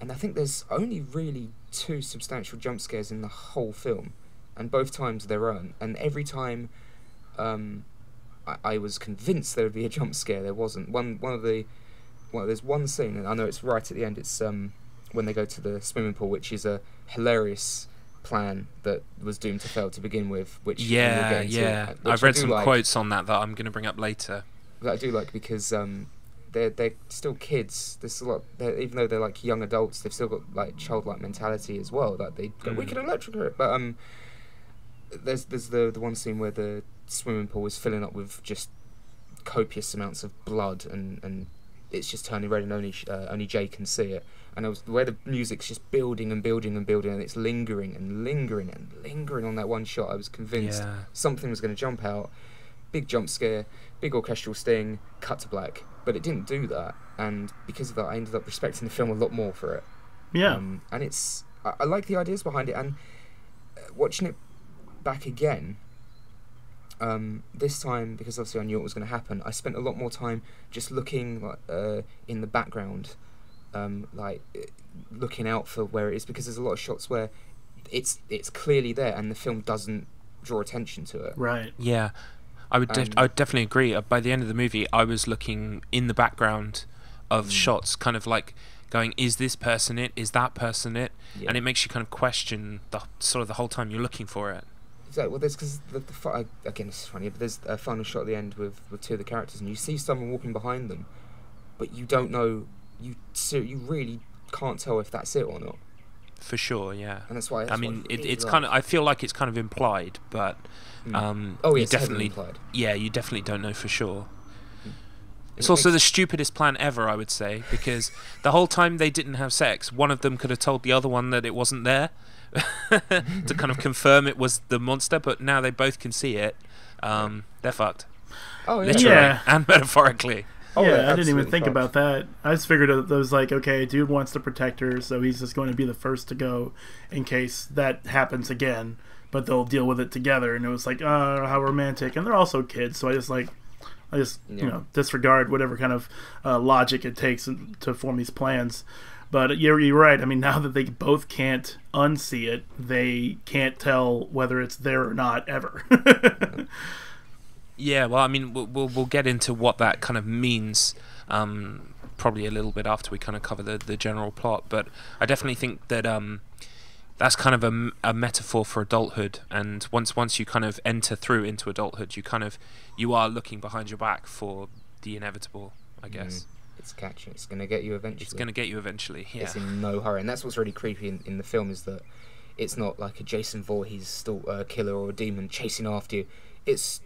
And I think there's only really 2 substantial jump scares in the whole film, and both times they're earned. And every time I was convinced there would be a jump scare, there wasn't. There's one scene, and I know it's right at the end. It's when they go to the swimming pool, which is a hilarious plan that was doomed to fail to begin with. Which we'll get into, I've read some quotes on that I'm going to bring up later. That I do like, because they're still kids. There's a lot. Even though they're like young adults, they've still got like childlike mentality as well. Like they go, we can electrocute it. But there's the one scene where the swimming pool is filling up with just copious amounts of blood and it's just turning red and only Jay can see it. And it was the way the music's just building and building and building, and it's lingering and lingering and lingering on that one shot. I was convinced something was going to jump out, big jump scare, big orchestral sting, cut to black. But it didn't do that, and because of that, I ended up respecting the film a lot more for it. Yeah. And it's I like the ideas behind it, and watching it back again, this time, because obviously I knew what was going to happen, I spent a lot more time just looking in the background, looking out for where it is, because there's a lot of shots where it's clearly there and the film doesn't draw attention to it. Right. Yeah, I would definitely agree. By the end of the movie, I was looking in the background of shots, kind of like going, is this person it? Is that person it? Yeah. And it makes you kind of question the whole time you're looking for it. Exactly. Well, there's because again, it's funny, but there's a final shot at the end with two of the characters, and you see someone walking behind them, but you don't know. You really can't tell if that's it or not. For sure, yeah. And that's why. It's kind of. I feel like it's kind of implied, but you definitely implied. Yeah, you definitely don't know for sure. It's also the stupidest plan ever, I would say, because the whole time they didn't have sex, one of them could have told the other one that it wasn't there to kind of confirm it was the monster, but now they both can see it. They're fucked. Oh, yeah. Literally and metaphorically. Oh, yeah, I didn't even think about that. I just figured it was like, okay, dude wants to protect her, so he's just going to be the first to go in case that happens again, but they'll deal with it together. And it was like, oh, how romantic. And they're also kids, so I just disregard whatever kind of logic it takes to form these plans. But you're right. I mean, now that they both can't unsee it, they can't tell whether it's there or not ever. Yeah, well, I mean, we'll get into what that kind of means probably a little bit after we kind of cover the general plot. But I definitely think that that's kind of a metaphor for adulthood. And once you kind of enter through into adulthood, you are looking behind your back for the inevitable, I guess. It's catching. It's going to get you eventually. Yeah. It's in no hurry. And that's what's really creepy in the film, is that it's not like a Jason Voorhees killer or a demon chasing after you. It's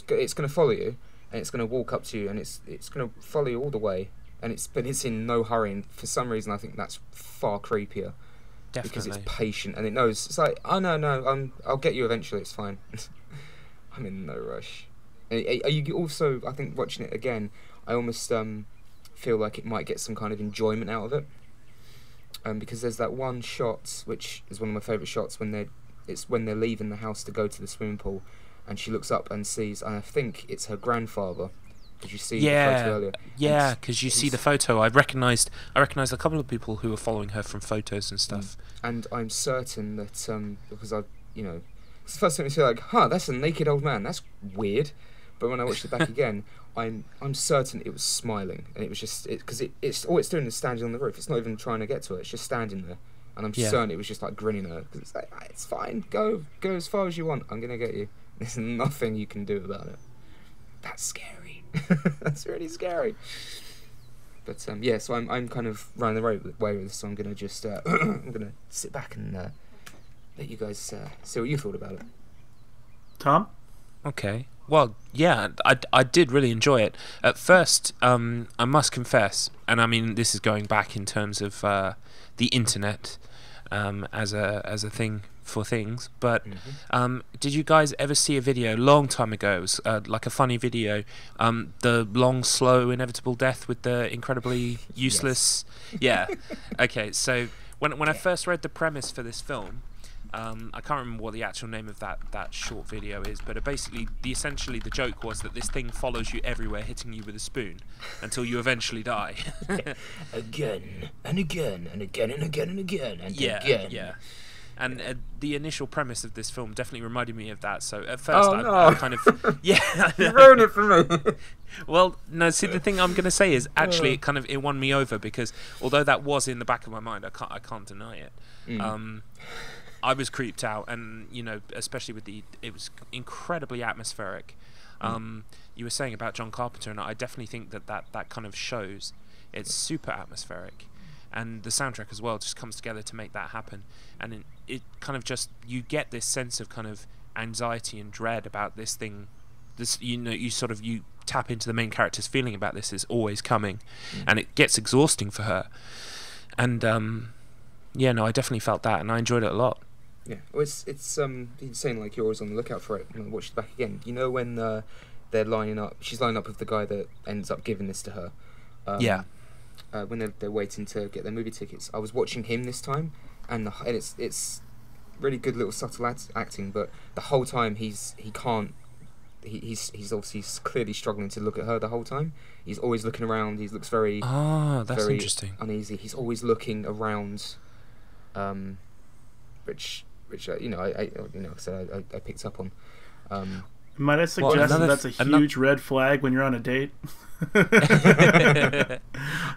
going to follow you, and it's going to walk up to you, and it's going to follow you all the way, but it's in no hurry. And for some reason, I think that's far creepier. Definitely. Because it's patient, and it knows. It's like, oh no, I'll get you eventually. It's fine. I'm in no rush. Are you also? I think watching it again, I almost feel like it might get some kind of enjoyment out of it. Because there's that one shot, which is one of my favourite shots, when they're leaving the house to go to the swimming pool. And she looks up and sees, and I think it's her grandfather. Did you see the photo earlier? Yeah, because you see the photo. I recognised a couple of people who were following her from photos and stuff. And I'm certain that because it's the first time you see, like, that's a naked old man. That's weird. But when I watched it back again, I'm certain it was smiling, and it was just because it's all it's doing is standing on the roof. It's not even trying to get to it. It's just standing there. And I'm certain it was just like grinning at her, because it's like, it's fine. Go as far as you want. I'm gonna get you. There's nothing you can do about it. That's scary. That's really scary. But so I'm kind of running the way with this. So I'm gonna just I'm gonna sit back and let you guys see what you thought about it. Tom? Okay. Well, yeah, I did really enjoy it. At first, I must confess, and I mean this is going back in terms of the internet as a thing for things, but did you guys ever see a video a long time ago? It was like a funny video, the long, slow, inevitable death with the incredibly useless. Yes. Yeah. Okay. So when I first read the premise for this film, I can't remember what the actual name of that short video is, but basically essentially the joke was that this thing follows you everywhere, hitting you with a spoon until you eventually die. Again and again and again and again and again and again. Yeah. And the initial premise of this film definitely reminded me of that. So at first, I kind of you ruined it for me. Well, no. See, the thing I'm going to say is actually it won me over, because although that was in the back of my mind, I can't deny it. I was creeped out, and especially with it was incredibly atmospheric. You were saying about John Carpenter, and I definitely think that kind of shows. It's super atmospheric. And the soundtrack as well just comes together to make that happen, and it kind of just, you get this sense of kind of anxiety and dread about this thing. You tap into the main character's feeling about this is always coming, and it gets exhausting for her. And yeah, no, I definitely felt that, and I enjoyed it a lot. Yeah, well, it's you're saying like you're always on the lookout for it. And I watched it back again. You know when they're lining up, she's lining up with the guy that ends up giving this to her. Yeah. When they're waiting to get their movie tickets, I was watching him this time, and it's really good little subtle acting, but the whole time he's obviously clearly struggling to look at her the whole time. He's always looking around. He looks very that's very interesting. uneasy. He's always looking around, which you know I picked up on. Might I suggest that's a huge red flag when you're on a date? I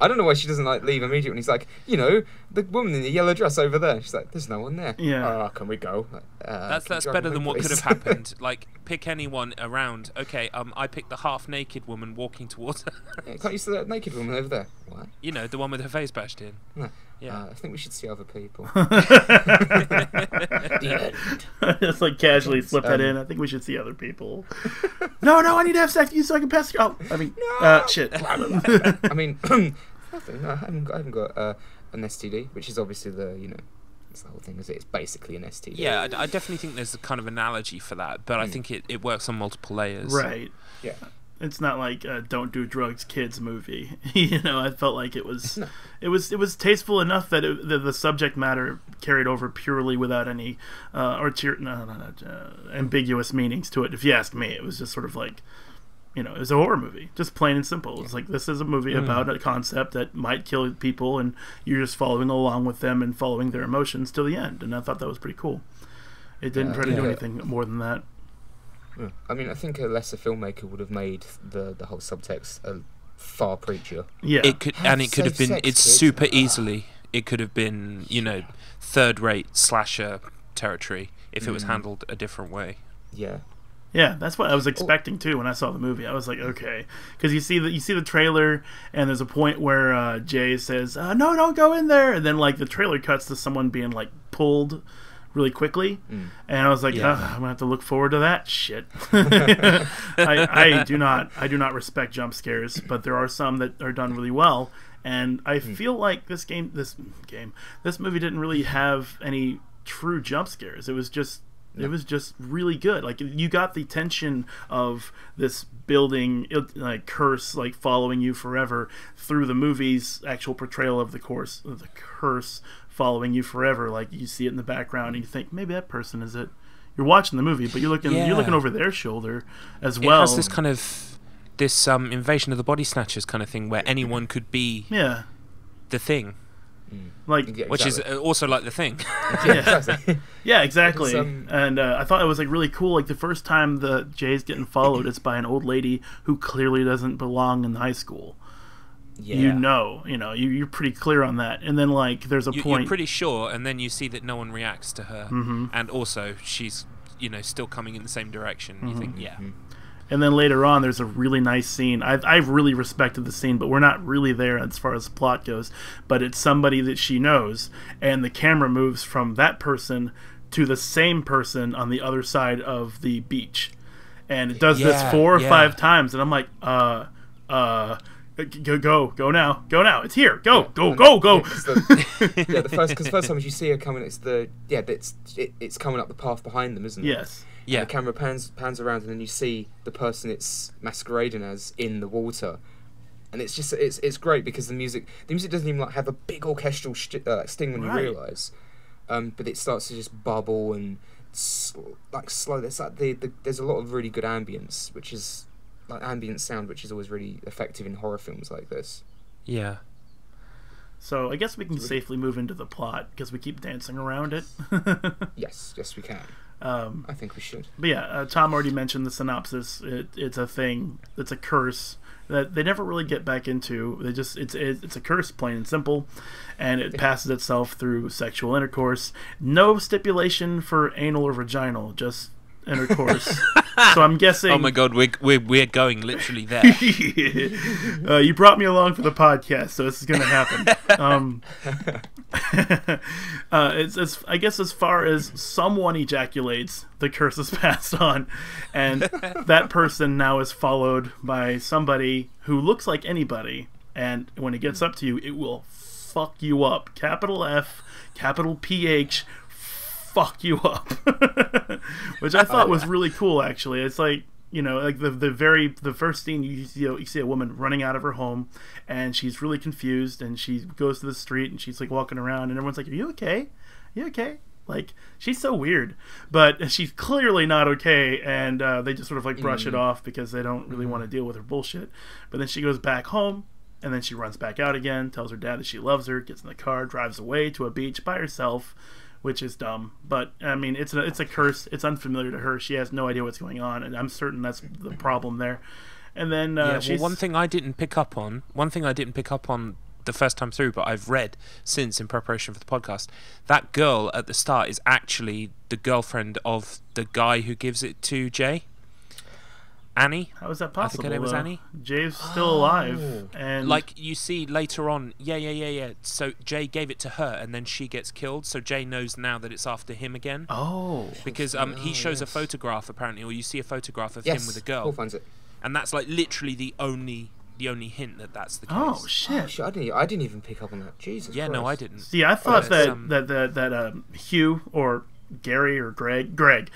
don't know why she doesn't like leave immediately when he's like, you know, the woman in the yellow dress over there. She's like, there's no one there. Yeah. Can we go? That's better than what could have happened. Like, pick anyone around. Okay, I picked the half-naked woman walking towards her. Yeah, can't you see that naked woman over there? What? You know, the one with her face bashed in. No. Yeah. I think we should see other people. Just like casually slip that in. I think we should see other people. No, I need to have sex with you so I can pass. Oh, I mean, shit. I mean, nothing. No, I haven't got an STD, which is obviously it's the whole thing. Is it's basically an STD. Yeah, I definitely think there's a kind of analogy for that, but I think it works on multiple layers. Right. Yeah. It's not like Don't Do Drugs kids movie. You know, I felt like it was it was tasteful enough that the subject matter carried over purely without any ambiguous meanings to it. If you ask me, it was just sort of like, you know, it was a horror movie, just plain and simple. It's like, this is a movie about a concept that might kill people, and you're just following along with them and following their emotions till the end. And I thought that was pretty cool. It didn't try to do anything more than that. Yeah. I mean, I think a lesser filmmaker would have made the whole subtext a far preacher. Yeah, it could have been. It's super easily. It could have been, you know, third-rate slasher territory if it was handled a different way. Yeah. Yeah, that's what I was expecting too when I saw the movie. I was like, okay, because you see the trailer, and there's a point where Jay says, "No, don't go in there," and then like the trailer cuts to someone being like pulled really quickly, and I was like, I'm gonna have to look forward to that shit. I do not respect jump scares, but there are some that are done really well, and I feel like this movie didn't really have any true jump scares. It was just really good. Like, you got the tension of this building like curse like following you forever through the movie's actual portrayal of the curse following you forever. Like, you see it in the background and you think, maybe that person is it. You're watching the movie, but you're looking over their shoulder as well. It has this kind of Invasion of the Body Snatchers kind of thing where anyone could be the thing. Like, which is also like the thing. Yeah, exactly. And I thought it was like really cool. Like, the first time the Jay's getting followed, it's by an old lady who clearly doesn't belong in high school. Yeah. You're pretty clear on that. And then like there's a point you're pretty sure, and then you see that no one reacts to her, and also she's still coming in the same direction. You think, And then later on, there's a really nice scene. I've really respected the scene, but we're not really there as far as the plot goes. But it's somebody that she knows, and the camera moves from that person to the same person on the other side of the beach. And it does this 4 or 5 times, and I'm like, go now, it's here, go. The first time you see her coming, it's coming up the path behind them, isn't it? Yes. Yeah. And the camera pans around, and then you see the person it's masquerading as in the water, and it's just it's great because the music doesn't even like have a big orchestral sting when you realise, but it starts to just bubble and slow. There's there's a lot of really good ambience, which is like ambient sound, which is always really effective in horror films like this. Yeah. So I guess we can safely move into the plot because we keep dancing around it. Yes, we can. I think we should. But yeah, Tom already mentioned the synopsis. It's a thing. It's a curse that they never really get back into. It's a curse, plain and simple, and it passes itself through sexual intercourse. No stipulation for anal or vaginal, just intercourse. So I'm guessing. Oh my god, we're going literally there. You brought me along for the podcast, so this is going to happen. It's I guess as far as someone ejaculates, the curse is passed on, and that person now is followed by somebody who looks like anybody, and when it gets up to you, it will fuck you up. Capital F, capital PH, fuck you up. Which I thought was really cool, actually. It's like, you know, like the first scene, you see a woman running out of her home, and she's really confused, and she goes to the street, and she's like walking around, and everyone's like, "Are you okay? You okay?" Like, she's so weird, but she's clearly not okay, and they just sort of like brush it off because they don't really want to deal with her bullshit. But then she goes back home, and then she runs back out again, tells her dad that she loves her, gets in the car, drives away to a beach by herself, which is dumb. But I mean, it's a curse. It's unfamiliar to her. She has no idea what's going on, and I'm certain that's the problem there. And then one thing I didn't pick up on the first time through, but I've read since in preparation for the podcast, that girl at the start is actually the girlfriend of the guy who gives it to Jay. Annie. How is that possible? I think her name was Annie. Jay's still alive, and like you see later on, yeah. So Jay gave it to her, and then she gets killed. So Jay knows now that it's after him again. Oh, because he shows a photograph apparently, or you see a photograph of him with a girl. Paul finds it, and that's like literally the only hint that that's the case. Oh shit! I didn't even pick up on that. Jesus. Yeah, Christ. no, I didn't. See, I thought that Hugh or Gary or Greg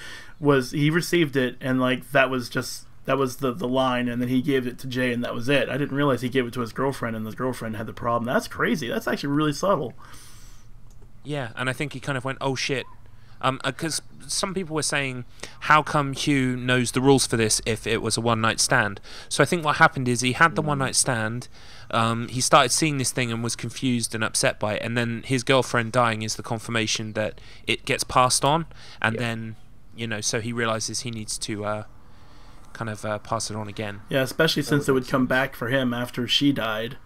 he received it, and like that was the line, and then he gave it to Jay, and that was it. I didn't realize he gave it to his girlfriend, and his girlfriend had the problem. That's crazy. That's actually really subtle. Yeah, and I think he kind of went, oh shit. Because some people were saying, how come Hugh knows the rules for this if it was a one-night stand? So I think what happened is he had the one-night stand, he started seeing this thing and was confused and upset by it, and then his girlfriend dying is the confirmation that it gets passed on, and then, you know, so he realizes he needs to kind of pass it on again. Yeah, especially since it would come back for him after she died,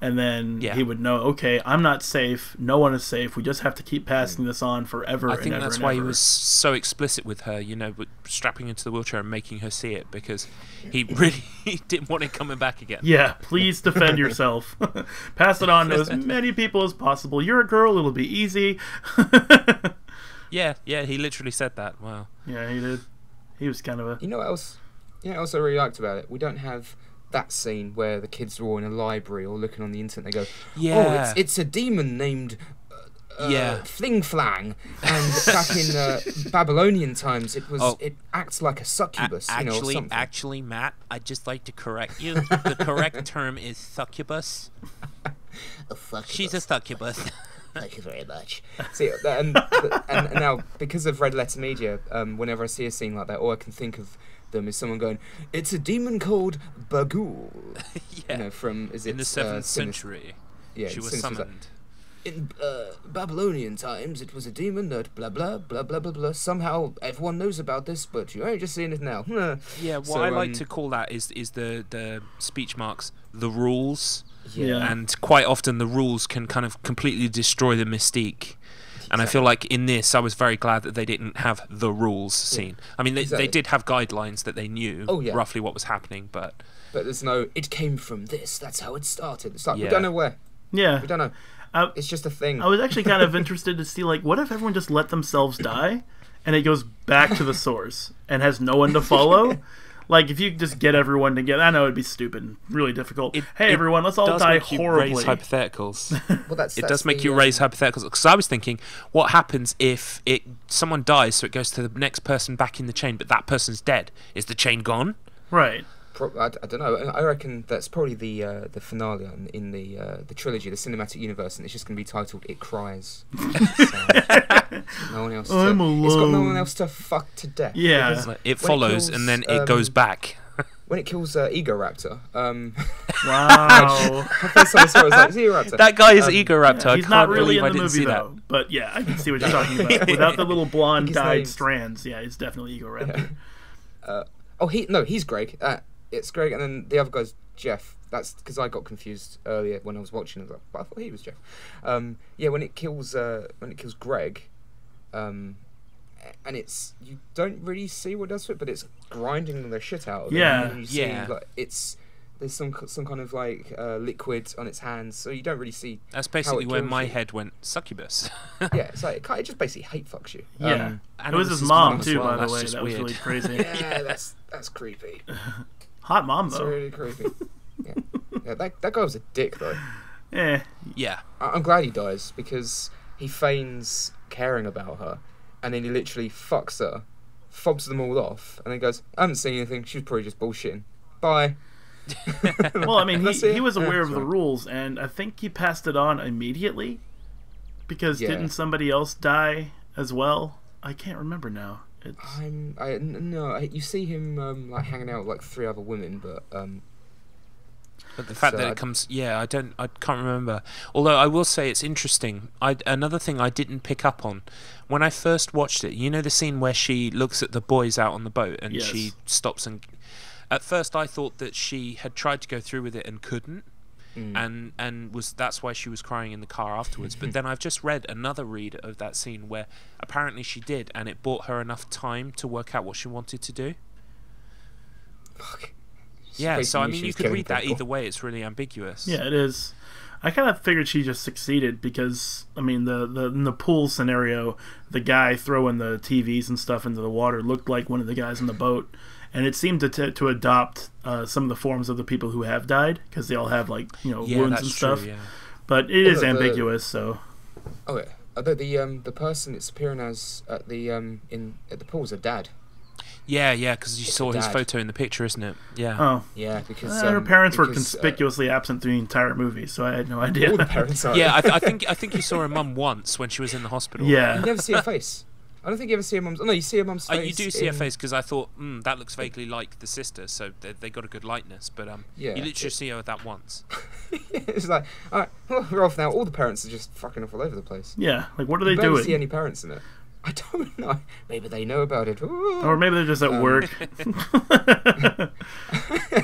and then he would know, okay, I'm not safe, no one is safe, we just have to keep passing this on forever. I think that's why he was so explicit with her, you know, strapping into the wheelchair and making her see it, because he really didn't want it coming back again. Yeah, please defend yourself. Pass it on to as many people as possible. You're a girl, it'll be easy. yeah, he literally said that. Wow. Yeah, he did. He was kind of a... You know what else? You know what else I really liked about it? We don't have that scene where the kids are all in a library or looking on the internet. They go, "Oh, it's a demon named Fling Flang," and back in Babylonian times, it acts like a succubus. Actually, Matt, I'd just like to correct you. The correct term is succubus. She's a succubus. Thank you very much. See, and now, because of Red Letter Media, whenever I see a scene like that, all I can think of them is someone going, "It's a demon called Bagul." You know, from in the 7th century. Yeah, she was summoned. In Babylonian times, it was a demon that blah blah blah blah blah blah. Somehow everyone knows about this, but you're only just seeing it now. Yeah, what I like to call that is the speech marks, the rules. Yeah. And quite often the rules can kind of completely destroy the mystique. And I feel like in this, I was very glad that they didn't have the rules scene. I mean, they did have guidelines that they knew roughly what was happening, but there's no, it came from this, that's how it started. It's like, we don't know where. Yeah. We don't know. It's just a thing. I was actually kind of interested to see, like, what if everyone just let themselves die, and it goes back to the source, and has no one to follow? Like, if you just get everyone together, I know it'd be stupid and really difficult. Hey, everyone, let's all die horribly. Raise hypotheticals. Well, it does make you raise hypotheticals. Because I was thinking, what happens if someone dies, so it goes to the next person back in the chain, but that person's dead? Is the chain gone? Right. I don't know. I reckon that's probably the finale in the trilogy, the cinematic universe, and it's just going to be titled "It Cries." No one else. I'm alone. It's got no one else to fuck to death. Yeah. It follows, and then it goes back. When it kills Egoraptor. Wow. First time I saw it, was like, Egoraptor. That guy is Egoraptor. He's not really in the movie, though. But yeah, I can see what you're talking about. Without the little blonde dyed strands, yeah, it's definitely Egoraptor. He's Greg. It's Greg, and then the other guy's Jeff. That's because I got confused earlier when I was watching it, but I thought he was Jeff. When it kills Greg, and you don't really see what it does to it, but it's grinding the shit out of it. Yeah. And you see, like, it's There's some kind of like liquid on its hands, so you don't really see. That's basically how it where kills my you. head went. Succubus. Yeah, it's like it just basically hate fucks you. Yeah, and it was his mum mom as too, well. by the That's way. just That was weird. really crazy. Yeah, that's creepy. Hot mom It's though. really creepy. Yeah, yeah, that guy was a dick though. Eh. Yeah. I'm glad he dies because he feigns caring about her, and then he literally fucks her, fobs them all off, and then goes, "I haven't seen anything. She was probably just bullshitting. Bye." Well, I mean, That's he it. was aware Yeah, of the sorry. rules, and I think he passed it on immediately. Because Yeah. didn't somebody else die as well? I can't remember now. It's... No, you see him like hanging out with like 3 other women, but But the fact So that I- it comes, I can't remember. Although I will say it's interesting. Another thing I didn't pick up on when I first watched it. You know the scene where she looks at the boys out on the boat and Yes. she stops and. At first, I thought that she had tried to go through with it and couldn't, and that's why she was crying in the car afterwards. But then I've just read another read of that scene where apparently she did, and it bought her enough time to work out what she wanted to do. fuck. Yeah, so I Basically, mean, she you was could killing read that people. either way. It's really ambiguous. Yeah, it is. I kind of figured she just succeeded because, I mean, in the pool scenario, the guy throwing the TVs and stuff into the water looked like one of the guys in the boat, and it seemed to adopt some of the forms of the people who have died because they all have like wounds that's and stuff. true. Yeah. But it is the- ambiguous, so Oh yeah, the person it's appearing as at the pool's a dad. Yeah, because you It's saw her his dad. photo in the picture, isn't it? Yeah. oh, Yeah, because her parents were because, conspicuously absent through the entire movie, so I had no idea. all the parents are. Yeah, I think you saw her mum once when she was in the hospital. Yeah. You never see her face. I don't think you ever see her mum's. Oh no, you see her mum's face. You do see her in- face because I thought that looks vaguely like the sister, so they got a good likeness. But Yeah, you literally see her that once. It's like, all right, well, we're off now. All the parents are just fucking off all over the place. Yeah, like what are they You barely doing? see any parents in it. I don't know. Maybe they know about it. Ooh. Or maybe they're just at work.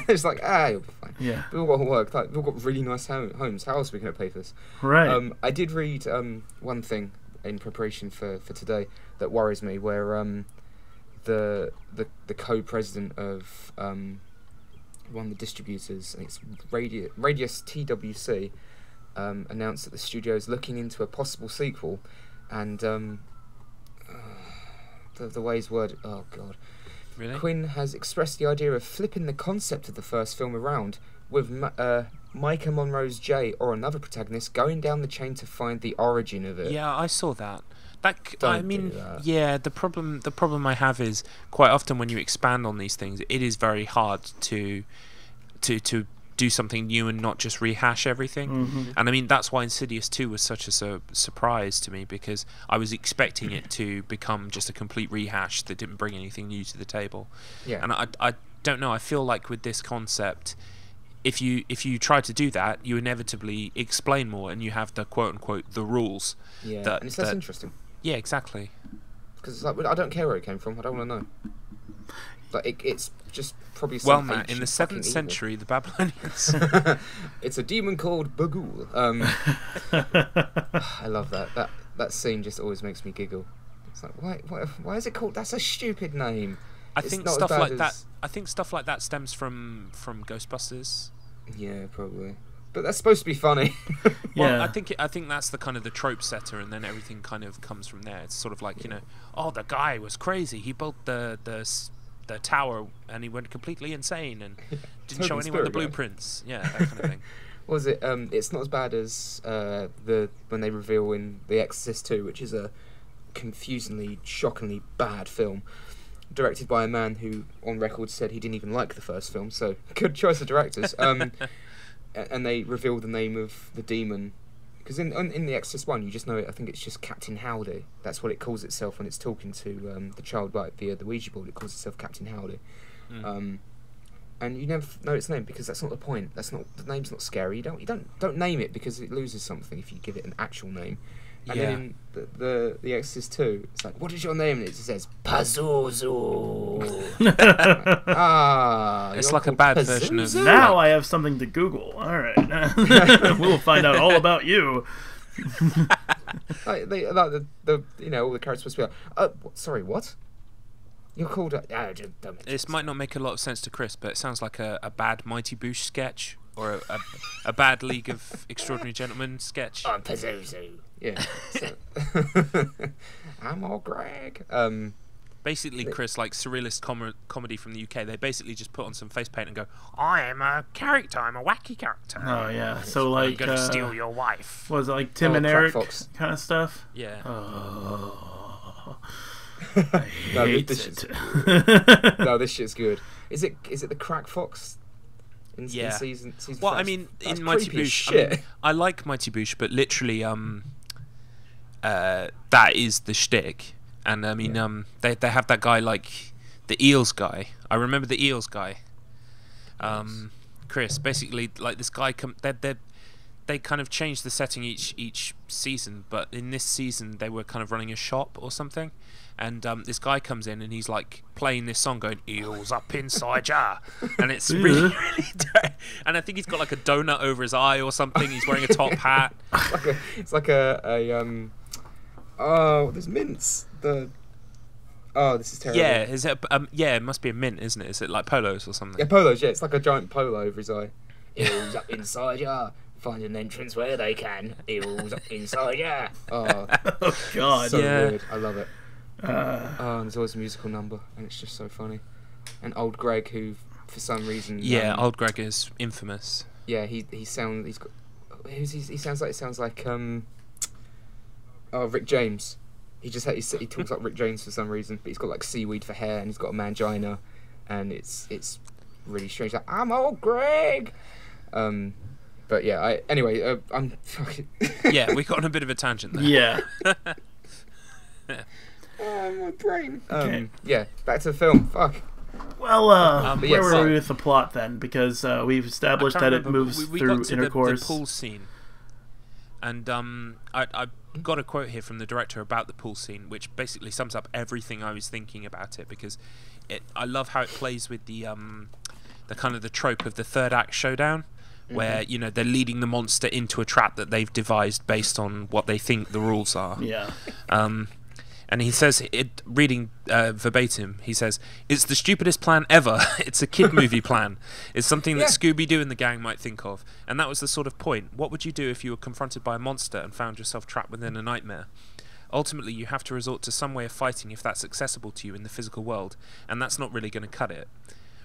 It's like, you'll be fine. Yeah, We all got work. Like, we've got really nice homes. How else are we going to pay for this? right. I did read one thing in preparation for today that worries me, where the co-president of one of the distributors, and it's Radius TWC, announced that the studio is looking into a possible sequel, and the way his word, oh god, Really? Quinn has expressed the idea of flipping the concept of the first film around, with Micah Monroe's Jay or another protagonist going down the chain to find the origin of it. Yeah, I saw that. I Don't mean, do that. yeah. The problem I have is quite often when you expand on these things, it is very hard to do something new and not just rehash everything. Mhm. And I mean that's why Insidious 2 was such a surprise to me, because I was expecting it to become just a complete rehash that didn't bring anything new to the table. Yeah. And I don't know. I feel like with this concept, if you try to do that, you inevitably explain more, and you have the quote unquote the rules. Yeah, that- and it's less that- interesting Yeah, exactly. because it's like I don't care where it came from. I don't want to know. Like it's just probably Well, some Matt, in the ancient fucking 7th evil. century, the Babylonians. It's a demon called Bagul. I love that. That scene just always makes me giggle. It's like why is it called? That's a stupid name. I It's think not as stuff bad like as- that. I think stuff like that stems from Ghostbusters. Yeah, probably. But that's supposed to be funny. Well, Yeah. I think that's the kind of the trope setter, and then everything kind of comes from there. It's sort of like oh, the guy was crazy. He built the tower, and he went completely insane, and didn't show Total anyone the spirit guide. blueprints. Yeah, that kind of thing. What was it? It's not as bad as when they reveal in The Exorcist 2, which is a confusingly, shockingly bad film, directed by a man who, on record, said he didn't even like the first film. So good choice of directors. And they reveal the name of the demon, because in The Exorcist 1, you just know it. I think it's just Captain Howdy. That's what it calls itself when it's talking to the child via the Ouija board. It calls itself Captain Howdy. And you never know its name because that's not the point. The name's not scary. You don't name it because it loses something if you give it an actual name. And Yeah. then in the Exorcist 2, it's like, what is your name? And it just says Pazuzu. It's you're like a called bad version of- Pazuzu? Now I have something to Google. All right, we'll find out all about you. Like the all the characters supposed to be like, sorry, what? You're called a... don't This might not make a lot of sense to Chris, but it sounds like a bad Mighty Boosh sketch or a bad League of Extraordinary Gentlemen sketch. I'm Pazuzu. Yeah. I'm all Greg. Basically, Chris, like surrealist comedy from the UK, they basically just put on some face paint and go, I am a character, I'm a wacky character. Oh, yeah. So, like... I'm going to steal your wife. Was it like Tim and Eric Fox. kind of stuff? Yeah. Oh... I No, hate this it. No, this shit's good. Is it the Crack Fox? In season well, five? I mean, That's in Mighty creepy as Boosh, shit. I like Mighty Boosh, but literally, that is the shtick. And I mean, they have that guy like the Eels guy. I remember the Eels guy. Chris, basically, like this guy they kind of changed the setting each season, but in this season they were kind of running a shop or something. And this guy comes in and he's like playing this song going, eels up inside ya. And it's really and I think he's got like a donut over his eye or something. He's wearing a top hat. It's like a oh, there's mints. Oh, this is terrible. Yeah, is it it must be a mint, isn't it? Is it like polos or something? Yeah, polos, yeah. It's like a giant polo over his eye. Eels up inside ya. Find an entrance where they can. Eels up inside ya. Oh, Oh, God. so Yeah. weird. I love it. And there's always a musical number, and it's just so funny. And old Greg, who for some reason, old Greg is infamous. yeah, he sounds like Rick James. He talks like Rick James for some reason, but he's got like seaweed for hair, and he's got a mangina, and it's really strange. Like, I'm old Greg. But yeah, I'm fucking. Yeah, we got on a bit of a tangent there. Yeah. Oh, my brain. Okay. Yeah, back to the film. Fuck. Well, but where yes, were we with the plot then? Because we've established that it moves we through got to intercourse. the pool scene, and I got a quote here from the director about the pool scene, which basically sums up everything I was thinking about it, because I love how it plays with the kind of the trope of the third act showdown, where they're leading the monster into a trap that they've devised based on what they think the rules are. Yeah. And he says, reading verbatim, he says, "It's the stupidest plan ever. It's a kid movie plan. It's something that Scooby-Doo and the gang might think of." And that was the sort of point. What would you do if you were confronted by a monster and found yourself trapped within a nightmare? Ultimately, you have to resort to some way of fighting if that's accessible to you in the physical world, and that's not really going to cut it.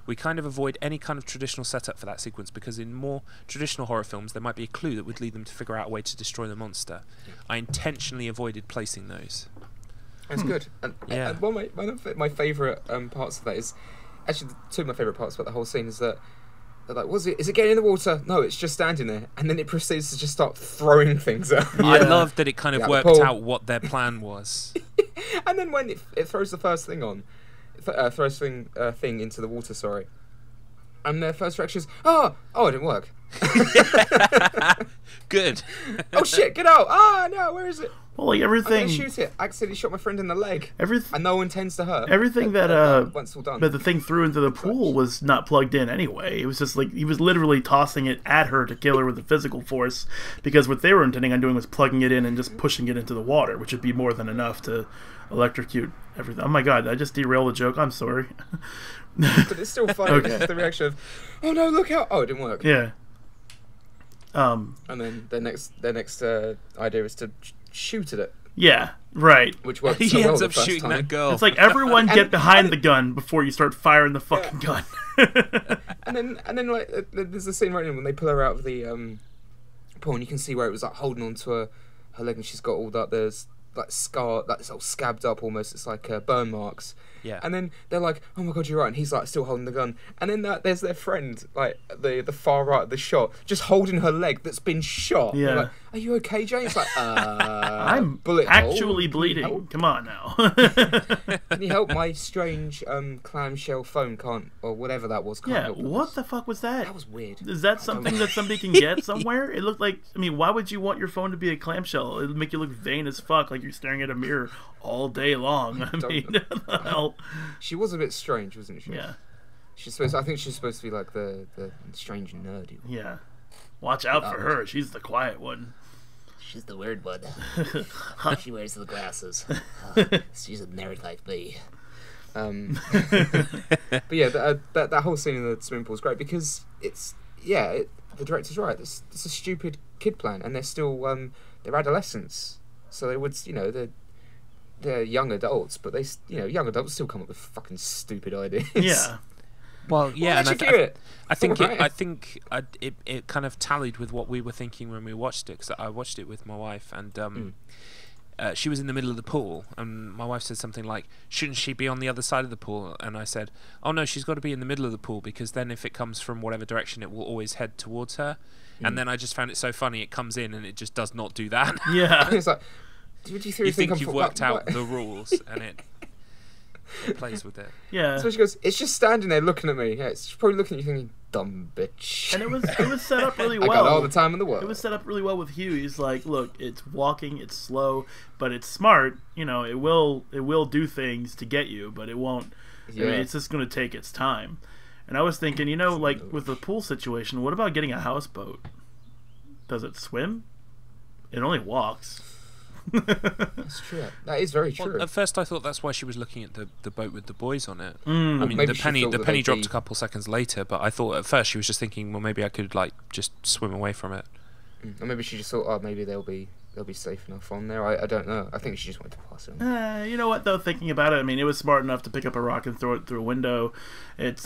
We kind of avoid any kind of traditional setup for that sequence, because in more traditional horror films there might be a clue that would lead them to figure out a way to destroy the monster. I intentionally avoided placing those. That's good. And one of my favourite parts of that is actually two of my favourite parts about the whole scene is that they're like, "Was it? Is it getting in the water? No, it's just standing there." And then it proceeds to just start throwing things at. I love that it kind of worked out what their plan was. And then when it throws the first thing on, thing into the water, sorry, and their first reaction is, "Oh, it didn't work." Good. Oh shit! Get out! Ah, no, where is it? Well, like everything. I'm gonna shoot it. I accidentally shot my friend in the leg. And no one intends to hurt. Everything that once all done. but the thing threw into the pool was not plugged in anyway. It was just like he was literally tossing it at her to kill her with the physical force, because what they were intending on doing was plugging it in and just pushing it into the water, which would be more than enough to electrocute everything. Oh my god! I just derailed the joke. I'm sorry. But it's still funny. Okay. It's just the reaction of, "Oh no, look out! Oh, it didn't work." Yeah. And then their next idea is to shoot at it. Yeah, right. Which worked He so well ends the up first shooting time. that girl. It's like everyone get behind the gun before you start firing the fucking gun. And then like there's a scene right in when they pull her out of the pool, and you can see where it was like holding onto her leg, and she's got all that there's like scar, like it's all scabbed up almost. It's like burn marks. Yeah. And then they're like, "Oh my god, you're right," and he's like still holding the gun. And then there's their friend, like the far right of the shot, just holding her leg that's been shot. Yeah. They're like, "Are you okay, Jane?" It's like, I'm bullet actually hole. bleeding. Come on now. Can you help my strange clamshell phone or whatever that was? Can't Yeah, help it. what the fuck was that? That was weird. Is that something that somebody can get somewhere? It looked like, I mean, why would you want your phone to be a clamshell? It would make you look vain as fuck, like you're staring at a mirror all day long. I mean, what the hell? She was a bit strange, wasn't she? Yeah. I think she's supposed to be like the strange and nerdy one. Yeah. Watch out for her. She's the quiet one. She's the weird one. She wears the glasses. She's a nerd like me. But yeah, that whole scene in the swimming pool is great because the director's right. It's a stupid kid plan, and they're still they're adolescents, so they would they're young adults, but young adults still come up with fucking stupid ideas. Yeah. Well, yeah, and I think Right. it kind of tallied with what we were thinking when we watched it, because I watched it with my wife, and she was in the middle of the pool, and my wife said something like, "Shouldn't she be on the other side of the pool?" And I said, "Oh no, she's got to be in the middle of the pool, because then if it comes from whatever direction, it will always head towards her." And then I just found it so funny. It comes in and it just does not do that. Yeah. It's like, would you You think I'm you've for- worked out what? the rules, and it plays with it. Yeah. So she goes, "It's just standing there looking at me." Yeah, it's probably looking at you thinking, "Dumb bitch." And it was set up really I well. got all the time in the world. It was set up really well with Hugh. He's like, look, it's walking, it's slow, but it's smart. You know, it will do things to get you, but it won't. Yeah. I mean, it's just going to take its time. And I was thinking, you know, like with the pool situation, what about getting a houseboat? Does it swim? It only walks. That's true. That is very true. Well, at first I thought that's why she was looking at the boat with the boys on it. I mean, Maybe the she penny thought that dropped they'd a be- couple seconds later, but I thought at first she was just thinking, well, maybe I could like just swim away from it. Or maybe she just thought, oh, maybe they'll be safe enough on there. I don't know. I think she just wanted to pass it on. You know what though? Thinking about it, I mean, it was smart enough to pick up a rock and throw it through a window. It's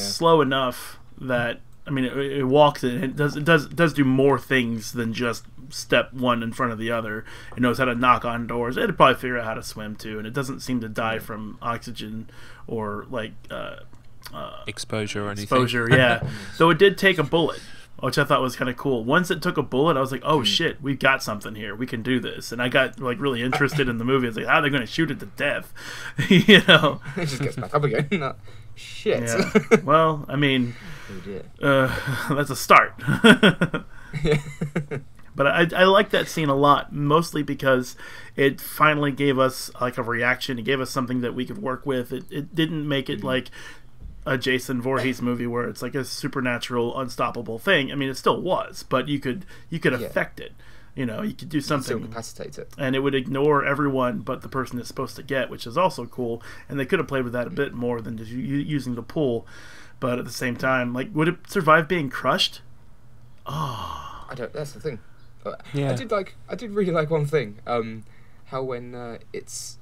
slow enough that I mean, it walks and it does do more things than just step one in front of the other. It knows how to knock on doors. It'd probably figure out how to swim too, and it doesn't seem to die from oxygen or like Exposure or anything. exposure. Yeah, though it did take a bullet, which I thought was kind of cool. Once it took a bullet, I was like, "Oh shit, we've got something here. We can do this." And I got like really interested in the movie. I was like, "How are they going to shoot it to death?" You know? It just gets back up again. Shit. Yeah. Well, I mean, Oh dear. that's a start. Yeah. But I like that scene a lot, mostly because it finally gave us like a reaction. It gave us something that we could work with. It didn't make it like a Jason Voorhees movie where it's like a supernatural, unstoppable thing. I mean, it still was, but you could affect it. You know, you could do Still something, incapacitate it. and it would ignore everyone but the person it's supposed to get, which is also cool. And they could have played with that a bit more than just using the pull. But at the same time, like, would it survive being crushed? Oh, I don't. That's the thing. Yeah. I did really like one thing. How when it's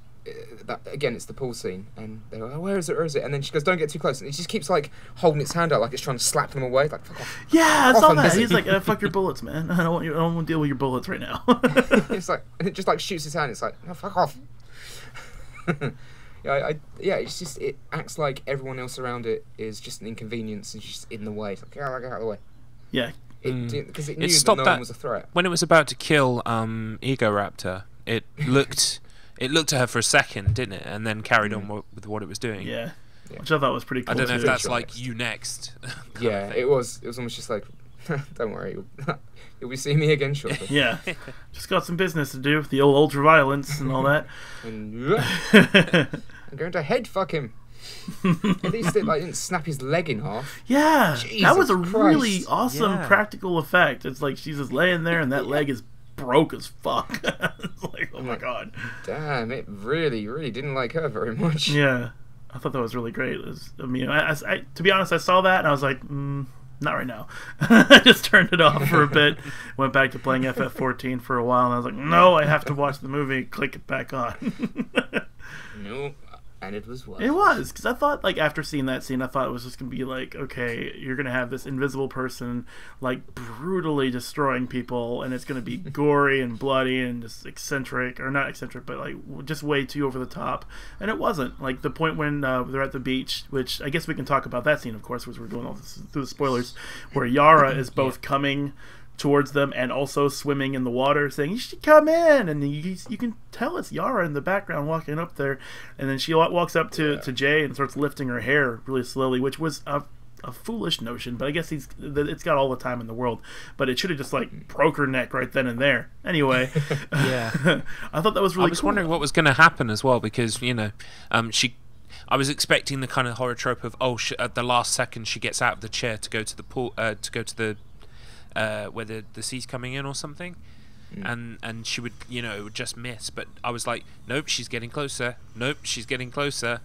that again, it's the pool scene, and they go, "Oh, where is it? Where is it?" And then she goes, "Don't get too close." And it just keeps like holding its hand out, like it's trying to slap them away. Like, fuck off. yeah, I Off, saw I'm that. busy. He's like, "Fuck your bullets, man. I don't want to deal with your bullets right now." It's like, and it just like shoots his hand. It's like, no, fuck off. It's just it acts like everyone else around it is just an inconvenience and just in the way. It's like, get out of the way. Yeah. Because it knew that stopped no that- one was a threat. When it was about to kill Ego Raptor, it looked at her for a second, didn't it? And then carried on with what it was doing. Yeah. Yeah. Which I thought was pretty cool. I don't know if too. that's Sure. like you next. kind of Yeah, thing. it was almost just like, don't worry, you'll be seeing me again shortly. Yeah. Just got some business to do with the old ultraviolence and all that. And I'm going to head fuck him. At least it didn't snap his leg in half. Yeah. That Jesus was a really Christ. awesome Yeah. practical effect. It's like she's just laying there and that leg is broke as fuck. It's like, oh my god. Damn, it really, really didn't like her very much. Yeah. I thought that was really great. I mean, I to be honest, I saw that and I was like, not right now. I just turned it off for a bit, went back to playing FF14 for a while, and I was like, no, I have to watch the movie, click it back on. No, and it was worth It was, because I thought, like, after seeing that scene, I thought it was just going to be like, okay, you're going to have this invisible person, like, brutally destroying people, and it's going to be gory and bloody and just eccentric, or not eccentric, but, like, just way too over the top. And it wasn't. Like, the point when they're at the beach, which I guess we can talk about that scene, of course, because we're doing all this through the spoilers, where Yara is both coming towards them and also swimming in the water saying, you should come in, and you can tell it's Yara in the background walking up there, and then she walks up to Jay and starts lifting her hair really slowly, which was a foolish notion, but I guess it's got all the time in the world, but it should have just like broke her neck right then and there. Anyway, Yeah. I thought that was really I was cool. wondering what was going to happen as well, because I was expecting the kind of horror trope of at the last second she gets out of the chair to go to the pool, to go to the where the sea's coming in or something. and she would, you know, just miss. But I was like, nope, she's getting closer. Nope, she's getting closer.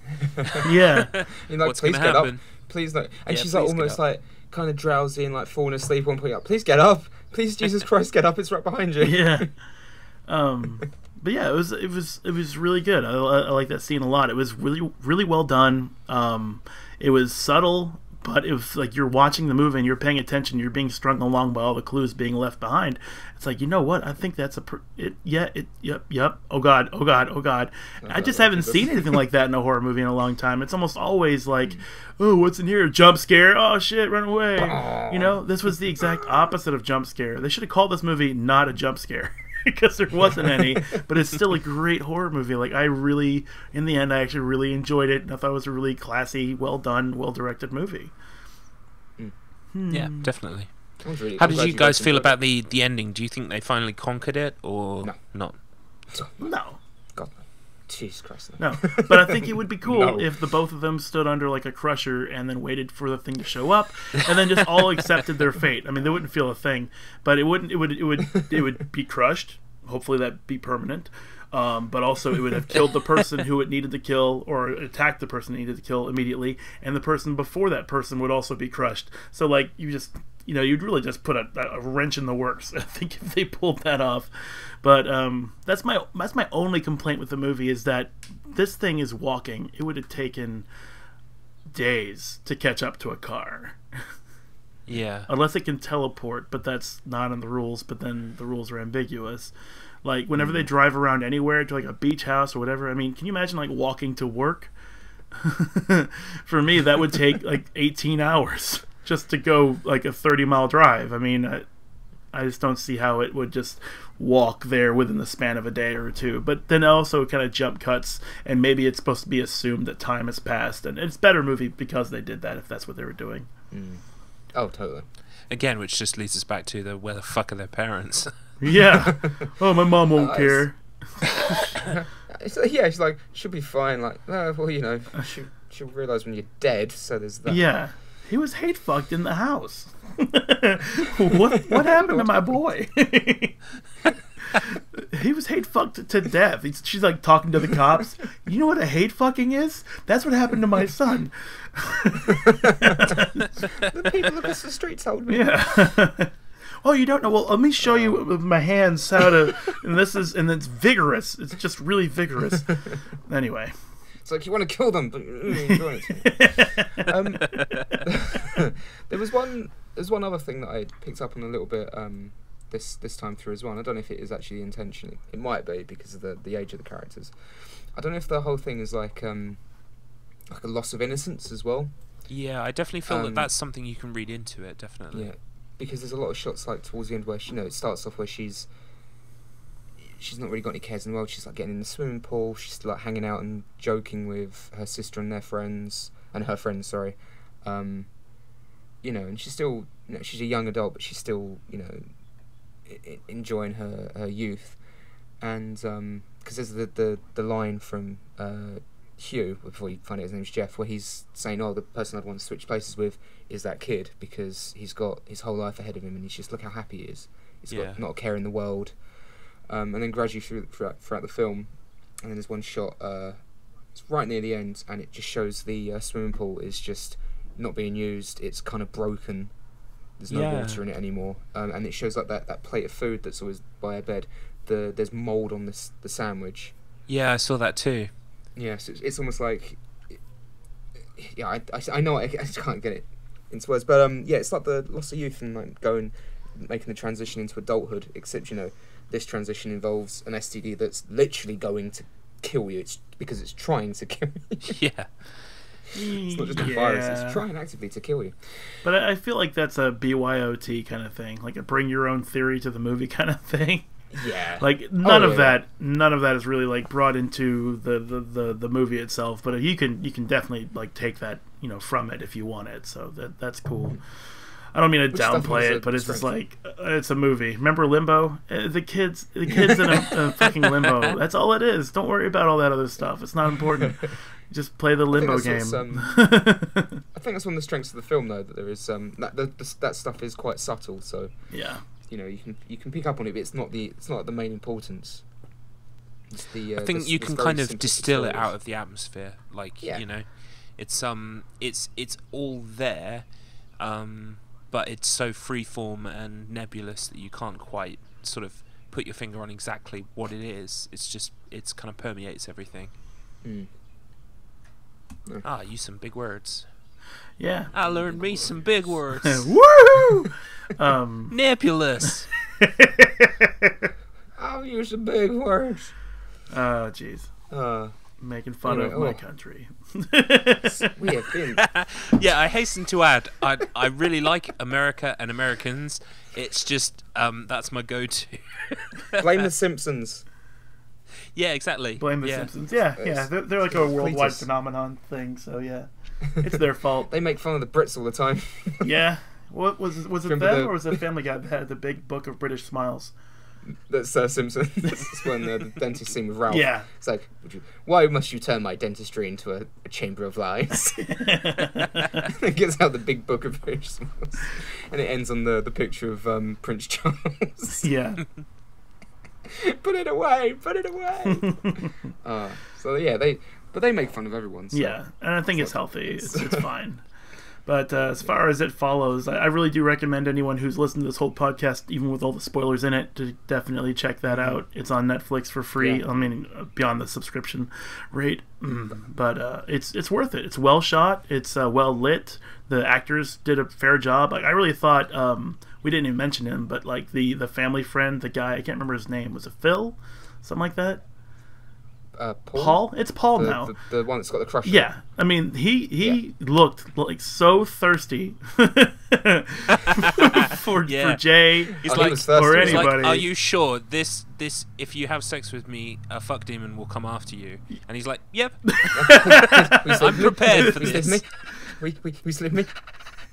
Yeah. You're like, What's please gonna get happen? up. Please no. And Yeah, she's like please get almost up. like kind of drowsy and like falling asleep at one point. Like, please get up. Please, Jesus Christ, get up. It's right behind you. Yeah. But yeah, it was really good. I like that scene a lot. It was really well done. It was subtle, but it was like you're watching the movie and you're paying attention. You're being strung along by all the clues being left behind. It's like, you know what? I think that's yep. Oh god. I just haven't seen anything like that in a horror movie in a long time. It's almost always like, oh, what's in here? Jump scare. Oh shit, run away. You know, this was the exact opposite of jump scare. They should have called this movie not a jump scare. Because there wasn't any, but it's still a great horror movie. Like, in the end, I actually really enjoyed it, and I thought it was a really classy, well done, well directed movie. Yeah, definitely. Really, How did you guys feel about the ending? Do you think they finally conquered it, or not? No. God, Jesus Christ. No, but I think it would be cool No. if the both of them stood under like a crusher and then waited for the thing to show up, and then just all accepted their fate. I mean, they wouldn't feel a thing, but it would be crushed. Hopefully, that'd be permanent. But also, it would have killed the person who it needed to kill, or attacked the person it needed to kill immediately, and the person before that person would also be crushed. So, like, you'd really just put a wrench in the works, I think, if they pulled that off. But that's my only complaint with the movie, is that this thing is walking. It would have taken days to catch up to a car. Yeah. Unless it can teleport, but that's not in the rules, but then the rules are ambiguous. Like, whenever they drive around anywhere to like a beach house or whatever, I mean, can you imagine like walking to work? For me, that would take like 18 hours just to go like a 30-mile drive. I mean, I just don't see how it would just walk there within the span of a day or two. But then also kind of jump cuts, and maybe it's supposed to be assumed that time has passed, and it's a better movie because they did that, if that's what they were doing. Oh, totally. Again, which just leads us back to where the fuck are their parents? Yeah. Oh, my mom won't care. Yeah, she's like, she'll be fine. Like, well, you know, she'll realise when you're dead. So there's that. Yeah. He was hate fucked in the house. What happened to my boy? He was hate fucked to death. She's like talking to the cops. You know what a hate fucking is? That's what happened to my son. The people across the street told me. Yeah. Oh, you don't know? Well, let me show you with my hands how to. And it's vigorous. It's just really vigorous. Anyway. It's like, you want to kill them, but you're enjoying it. There's one other thing that I picked up on a little bit this time through as well. And I don't know if it is actually intentional. It might be because of the age of the characters. I don't know if the whole thing is like a loss of innocence as well. Yeah, I definitely feel that that's something you can read into it, definitely. Yeah, because there's a lot of shots like towards the end where it starts off where she's not really got any cares in the world. She's like getting in the swimming pool. She's like hanging out and joking with her sister and her friends. Sorry. You know, and she's still, you know, she's a young adult, but she's still, you know, enjoying her youth. And because there's the line from Hugh, before you find out his name's Jeff, where he's saying, "Oh, the person I'd want to switch places with is that kid because he's got his whole life ahead of him, and he's just look how happy he is. He's got not a care in the world." And then gradually throughout the film, and then there's one shot, it's right near the end, and it just shows the swimming pool is just not being used. It's kind of broken. There's no water in it anymore, and it shows like that plate of food that's always by her bed. There's mold on the sandwich. Yeah, I saw that too. Yeah, so it's almost like, yeah, I know I just can't get it into words, but yeah, it's like the loss of youth and like making the transition into adulthood. Except, you know, this transition involves an STD that's literally going to kill you. It's because it's trying to kill you. Yeah. It's not just a virus, it's trying actively to kill you. But I feel like that's a BYOT kind of thing, like a bring your own theory to the movie kind of thing. Yeah. Like none of that is really like brought into the movie itself, but you can definitely like take that, you know, from it if you want it. So that's cool. I don't mean to downplay it, but it's just like it's a movie. Remember Limbo? The kids in a fucking limbo. That's all it is. Don't worry about all that other stuff. It's not important. Just play the limbo game. I think that's one of the strengths of the film, though, that there is that stuff is quite subtle. So yeah, you can pick up on it, but it's not the main importance. It's the, I think you can kind of distill it out of the atmosphere, like Yeah. it's all there, but it's so freeform and nebulous that you can't quite sort of put your finger on exactly what it is. It's kind of permeates everything. Mm. No. Use some big words. Yeah. I learned me some big words. Woohoo! Nebulous. I'll use the big words. Oh, jeez. Making fun Anyway, of my country. We have been. Yeah, I hasten to add, I really like America and Americans. It's just that's my go-to. Blame the Simpsons. Yeah, exactly. Blame the yeah. Simpsons. Yeah, yeah. They're like a worldwide Cletus. phenomenon thing, so yeah. It's their fault. They make fun of the Brits all the time. Yeah. What was it Remember them the- or was it Family Guy that had the big book of British smiles? That's Simpsons. It's when the dentist scene with Ralph. Yeah. It's like, why must you turn my dentistry into a chamber of lies? It gets out the big book of British smiles, and it ends on the picture of Prince Charles. Yeah. Put it away. Put it away. So yeah, they make fun of everyone. So. Yeah, and I think it's healthy. It's fine. But as far as it follows, I really do recommend anyone who's listened to this whole podcast, even with all the spoilers in it, to definitely check that out. It's on Netflix for free. Yeah. I mean, beyond the subscription rate. But it's worth it. It's well shot. It's well lit. The actors did a fair job. Like, I really thought, we didn't even mention him, but like the family friend, the guy, I can't remember his name. Was it Phil? Something like that? Paul? It's Paul now. The one that's got the crush. Yeah, I mean, he looked like so thirsty for Jay He's he like, was thirsty. or he's like, anybody. are you sure this if you have sex with me, a fuck demon will come after you? And he's like, yep. I'm prepared for this. We sleep me.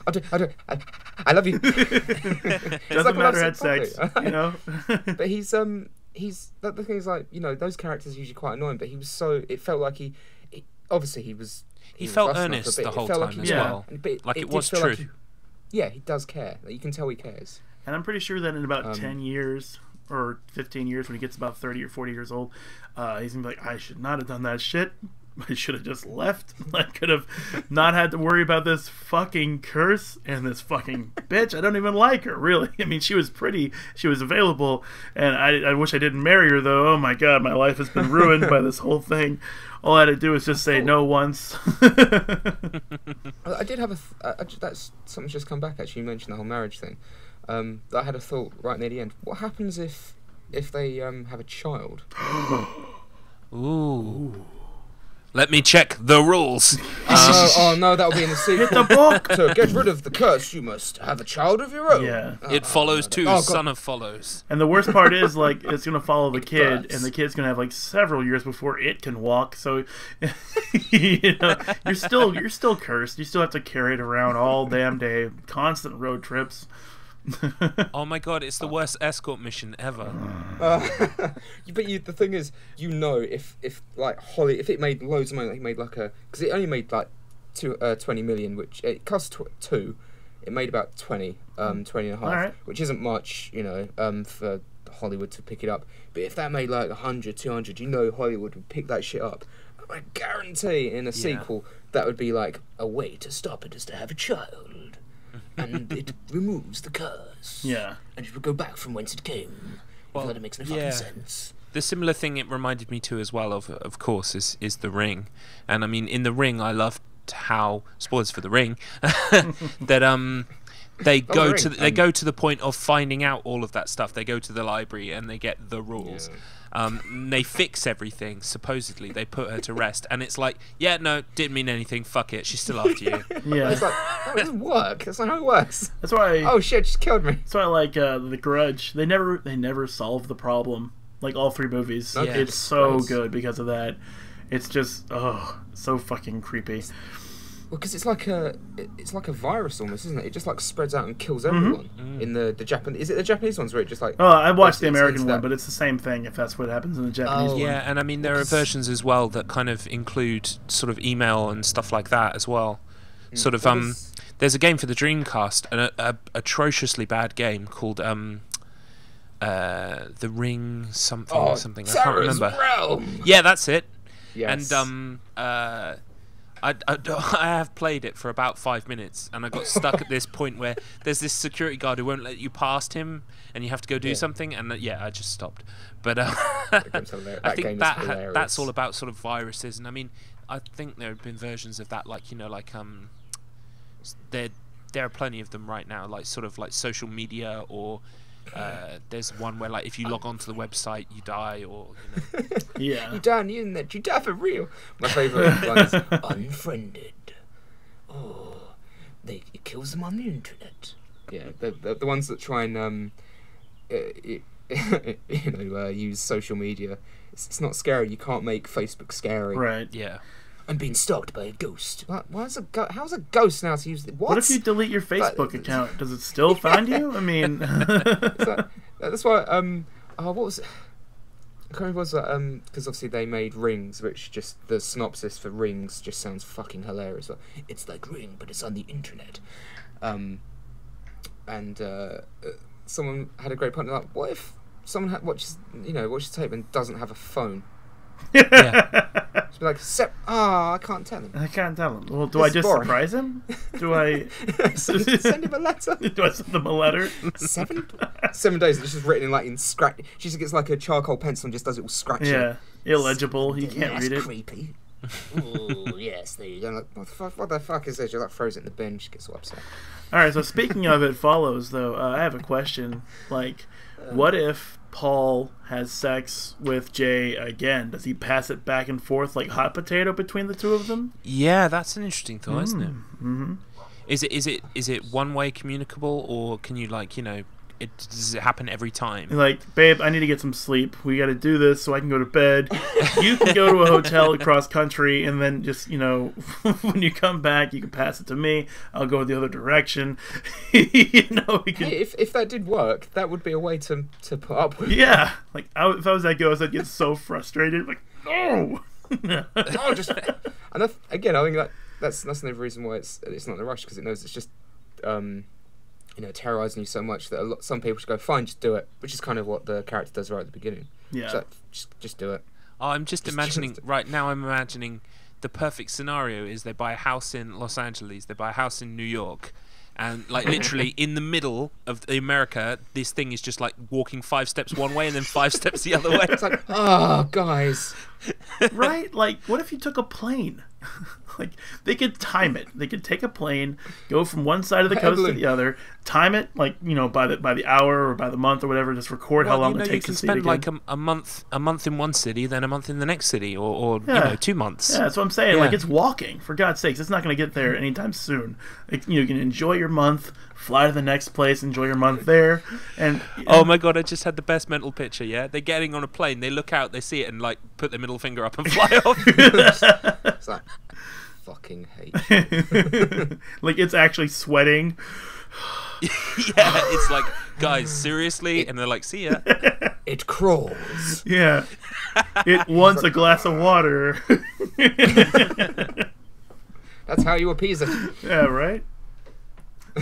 I love you. Doesn't matter, had sex, you know. But he's the thing is, like, those characters are usually quite annoying, but he was it felt like he obviously he was felt rusting up a earnest bit. the It whole felt time like as he- well. but Like it did was feel true. like he does care. Like, you can tell he cares. And I'm pretty sure that in about 10 years or 15 years, when he gets about 30 or 40 years old, he's gonna be like, I should not have done that shit. I should have just left. I could have not had to worry about this fucking curse and this fucking bitch. I don't even like her, really. I mean, she was pretty. She was available, and I wish I didn't marry her, though. Oh my god, my life has been ruined by this whole thing. All I had to do was just say no once. I did have that's something's just come back. Actually, you mentioned the whole marriage thing. I had a thought right near the end. What happens if they have a child? Ooh. Let me check the rules. Oh no, that'll be in the sequel. Hit the book. To get rid of the curse, you must have a child of your own. Yeah. It follows too. God. Son of follows. And the worst part is, like, it's gonna follow the It kid, bursts. and the kid's gonna have like several years before it can walk. So, you're still cursed. You still have to carry it around all damn day. Constant road trips. Oh my god, it's the worst escort mission ever. But the thing is, if like Holly, if it made loads of money, like it made like because it only made like 20 million, which it cost two. It made about 20 and a half, Alright. which isn't much, for Hollywood to pick it up. But if that made like 100, 200, Hollywood would pick that shit up. I guarantee in a sequel that would be like, a way to stop it is to have a child, and it removes the curse. Yeah. And it will go back from whence it came. Well, That makes no fucking sense. The similar thing it reminded me to as well of course, is The Ring. And I mean, in The Ring, I loved how, spoilers for The Ring, that they go to the point of finding out all of that stuff. They go to the library and they get the rules. They fix everything, supposedly. They put her to rest. And it's like, yeah, no, didn't mean anything. Fuck it. She's still after you. Yeah. It's like, that doesn't work. That's not how it works. That's why. Oh shit, she killed me. That's why I like The Grudge. They never solve the problem. Like all three movies. Okay. It's so Nice. good because of that. It's just so fucking creepy. Well, because it's like a virus almost, isn't it? It just like spreads out and kills everyone. In the Japanese, is it the Japanese ones where it just like? Oh, I watched the it's American one, that- but it's the same thing if that's what happens in the Japanese one. Yeah, and I mean, there are versions as well that kind of include sort of email and stuff like that as well. Sort of, there's a game for the Dreamcast, an atrociously bad game called the ring something. I can't Terror's remember. Realm. Yeah, that's it. Yes. And I have played it for about 5 minutes, and I got stuck at this point where there's this security guard who won't let you past him, and you have to go do something. And I just stopped. But I think that's all about sort of viruses, and I mean, I think there have been versions of that, like there are plenty of them right now, like sort of like social media, or there's one where like if you log onto the website you die, or Yeah. You die on the internet, you die for real. My favourite one is unfriended. Oh, it kills them on the internet. Yeah, the ones that try and use social media. It's not scary. You can't make Facebook scary. Right. yeah. I'm being stalked by a ghost. How's a ghost now to use it? What if you delete your Facebook account? Does it still find you? I mean, that's why. What was it? I can't remember what was that. Because obviously they made Rings, which just the synopsis for Rings just sounds fucking hilarious. Like, it's like Ring, but it's on the internet. Someone had a great point. Like, what if someone watches tape and doesn't have a phone? Yeah. Just be like, I can't tell him. I can't tell him. Well, do I just surprise him? Do I send him a letter? Do I send him a letter? 7 days. It's just written in like in scratch. She just gets like a charcoal pencil and just does it all scratchy. Yeah, illegible. You can't read it. Creepy. Ooh, yes. There you go. Like, what the fuck is this? She like throws it in the bin. She gets all upset. All right. So speaking of It Follows, though, I have a question. Like, what if Paul has sex with Jay again? Does he pass it back and forth like hot potato between the two of them? Yeah, that's an interesting thought, isn't it? Mm-hmm. Is it one way communicable, or can you does it happen every time? Like, babe, I need to get some sleep. We got to do this so I can go to bed. You can go to a hotel across country, and then just, when you come back, you can pass it to me. I'll go the other direction. We can... Hey, if that did work, that would be a way to put up with. Yeah. Like, if I was that ghost, I'd get so frustrated. Like, no! And again, I think that's another reason why it's not in a rush, because it knows it's just... terrorizing you so much that some people should go, fine, just do it, which is kind of what the character does right at the beginning. Yeah. So just do it. Oh, I'm just imagining right now. I'm imagining the perfect scenario is they buy a house in Los Angeles, they buy a house in New York, and like literally in the middle of America, this thing is just like walking 5 steps one way and then 5 steps the other way. It's like, guys, right? Like, what if you took a plane? Like, they could time it. They could take a plane, go from one side of the coast to the other, time it, like, by the hour or by the month or whatever, just record how long it takes to see it again. You can spend like a month in one city, then a month in the next city, or 2 months. Yeah, that's what I'm saying. Yeah. Like, it's walking, for God's sakes. It's not going to get there anytime soon. Like, you can enjoy your month, fly to the next place, enjoy your month there, and... Oh my God, I just had the best mental picture, yeah? They're getting on a plane, they look out, they see it, and, like, put their middle finger up and fly off. It's like... fucking hate you. Like, it's actually sweating. Yeah, it's like, guys, seriously? And they're like, see ya. It crawls. Yeah. It wants a glass of water. That's how you appease it. Yeah, right?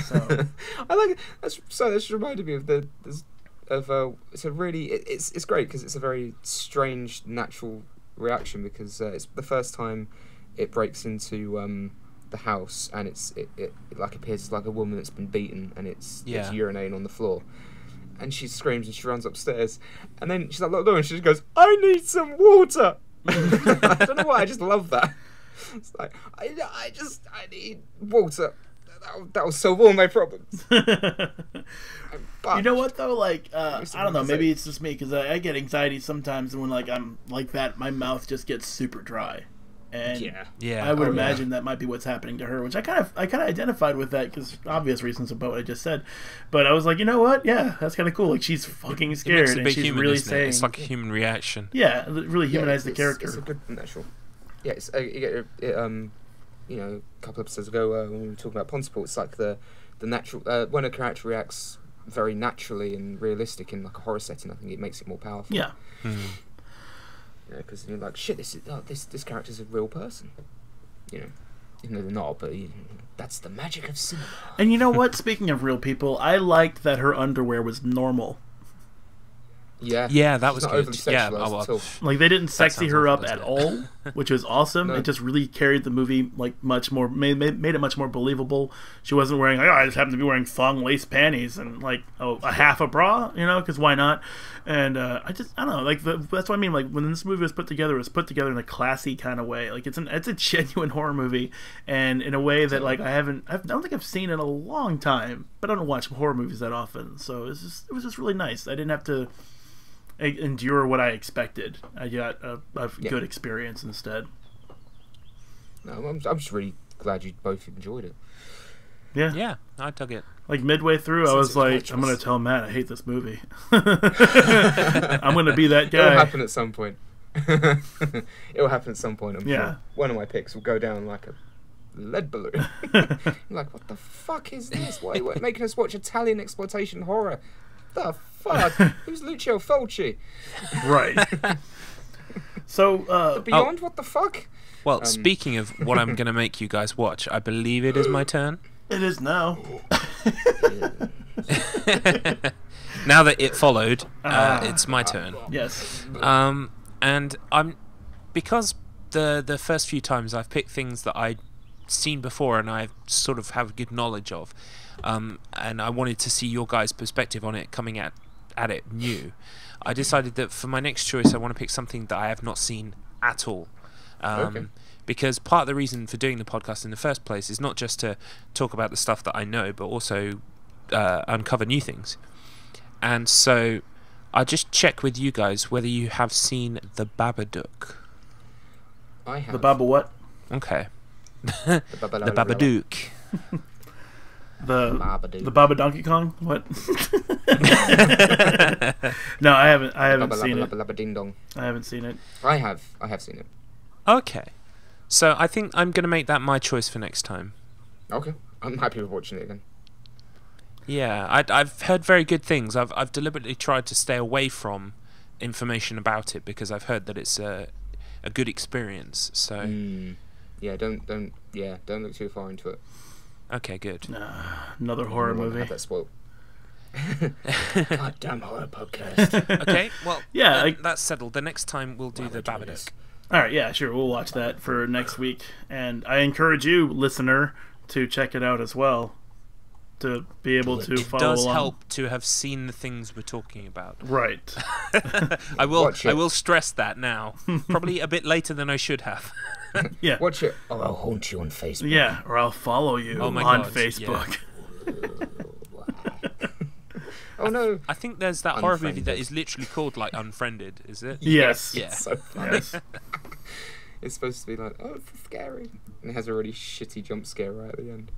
So. I like it. That's reminded me of it's a really it's great because it's a very strange natural reaction, because it's the first time it breaks into the house, and it like appears like a woman that's been beaten, and it's urinating on the floor, and she screams and she runs upstairs, and then she's like, look, and she just goes, I need some water. I don't know why, I just love that. It's like, I need water. That will solve all my problems. You know what though? Like, I don't know. Maybe it's just me, because I get anxiety sometimes, and when like I'm like that, my mouth just gets super dry. And yeah, I would imagine that might be what's happening to her, which I kind of identified with that, because obvious reasons about what I just said. But I was like, you know what? Yeah, that's kind of cool. Like, she's fucking scared, and she's human, really saying it's like a human reaction. Yeah, it really humanized the character. It's a good natural. Yeah, it's you get it. A couple episodes ago when we were talking about Pontypool, it's like the natural when a character reacts very naturally and realistic in like a horror setting, I think it makes it more powerful. Yeah. Because you're like, shit, this character's a real person. Even though they're not, but that's the magic of cinema. And you know what? Speaking of real people, I liked that her underwear was normal. Yeah, that She's was not good. overly Yeah, sexualized at all. Like they didn't sexy sounds her up awful, at doesn't all, which was awesome. No. It just really carried the movie like much more, made it much more believable. She wasn't wearing like, oh, I just happen to be wearing thong lace panties and like a half a bra, because why not? And I don't know, like that's what I mean. Like when this movie was put together, it was put together in a classy kind of way. Like it's a genuine horror movie, and in a way that like I don't think I've seen in a long time. But I don't watch horror movies that often, so it was just really nice. I didn't have to endure what I expected. I got a good experience instead. No, I'm just really glad you both enjoyed it. Yeah, I dug it. Like midway through, I was like, I'm going to tell Matt I hate this movie. I'm going to be that guy. It'll happen at some point. It'll happen at some point, I'm sure. One of my picks will go down like a lead balloon. I'm like, what the fuck is this? Why are you making us watch Italian exploitation horror? The fuck? Who's Lucio Fulci? Right. So, Beyond, what the fuck? Well, speaking of what I'm going to make you guys watch, I believe it is my turn. It is now. Now that it followed, it's my turn. Yes. And I'm because the first few times I've picked things that I'd seen before and I sort of have a good knowledge of, and I wanted to see your guys' perspective on it coming at it new. I decided that for my next choice I want to pick something that I have not seen at all. Okay. Because part of the reason for doing the podcast in the first place is not just to talk about the stuff that I know, but also uncover new things. And so I just check with you guys whether you have seen the Babadook. I have. The Baba what? Okay. The Babadook. The Baba Donkey Kong? What? No, I haven't seen it. Ding dong. I haven't seen it. I have seen it. Okay. So I think I'm going to make that my choice for next time. Okay. I'm happy with watching it again. Yeah, I've heard very good things. I've deliberately tried to stay away from information about it because I've heard that it's a good experience. So yeah, don't look too far into it. Okay, good. Another horror movie. Have that spoiled. Goddamn horror podcast. Okay, well, yeah, that's settled. The next time we'll do the Babadook. All right, yeah, sure. We'll watch that for next week. And I encourage you, listener, to check it out as well, to be able to follow along. It does help to have seen the things we're talking about. Right. I will stress that now. Probably a bit later than I should have. Yeah. Watch it, or I'll haunt you on Facebook. Yeah, or I'll follow you on Facebook. Yeah. Oh no! I think there's that horror movie that is literally called like Unfriended. Is it? Yes. Yeah. It's so funny. Yes. It's supposed to be like, oh, it's scary, and it has a really shitty jump scare right at the end.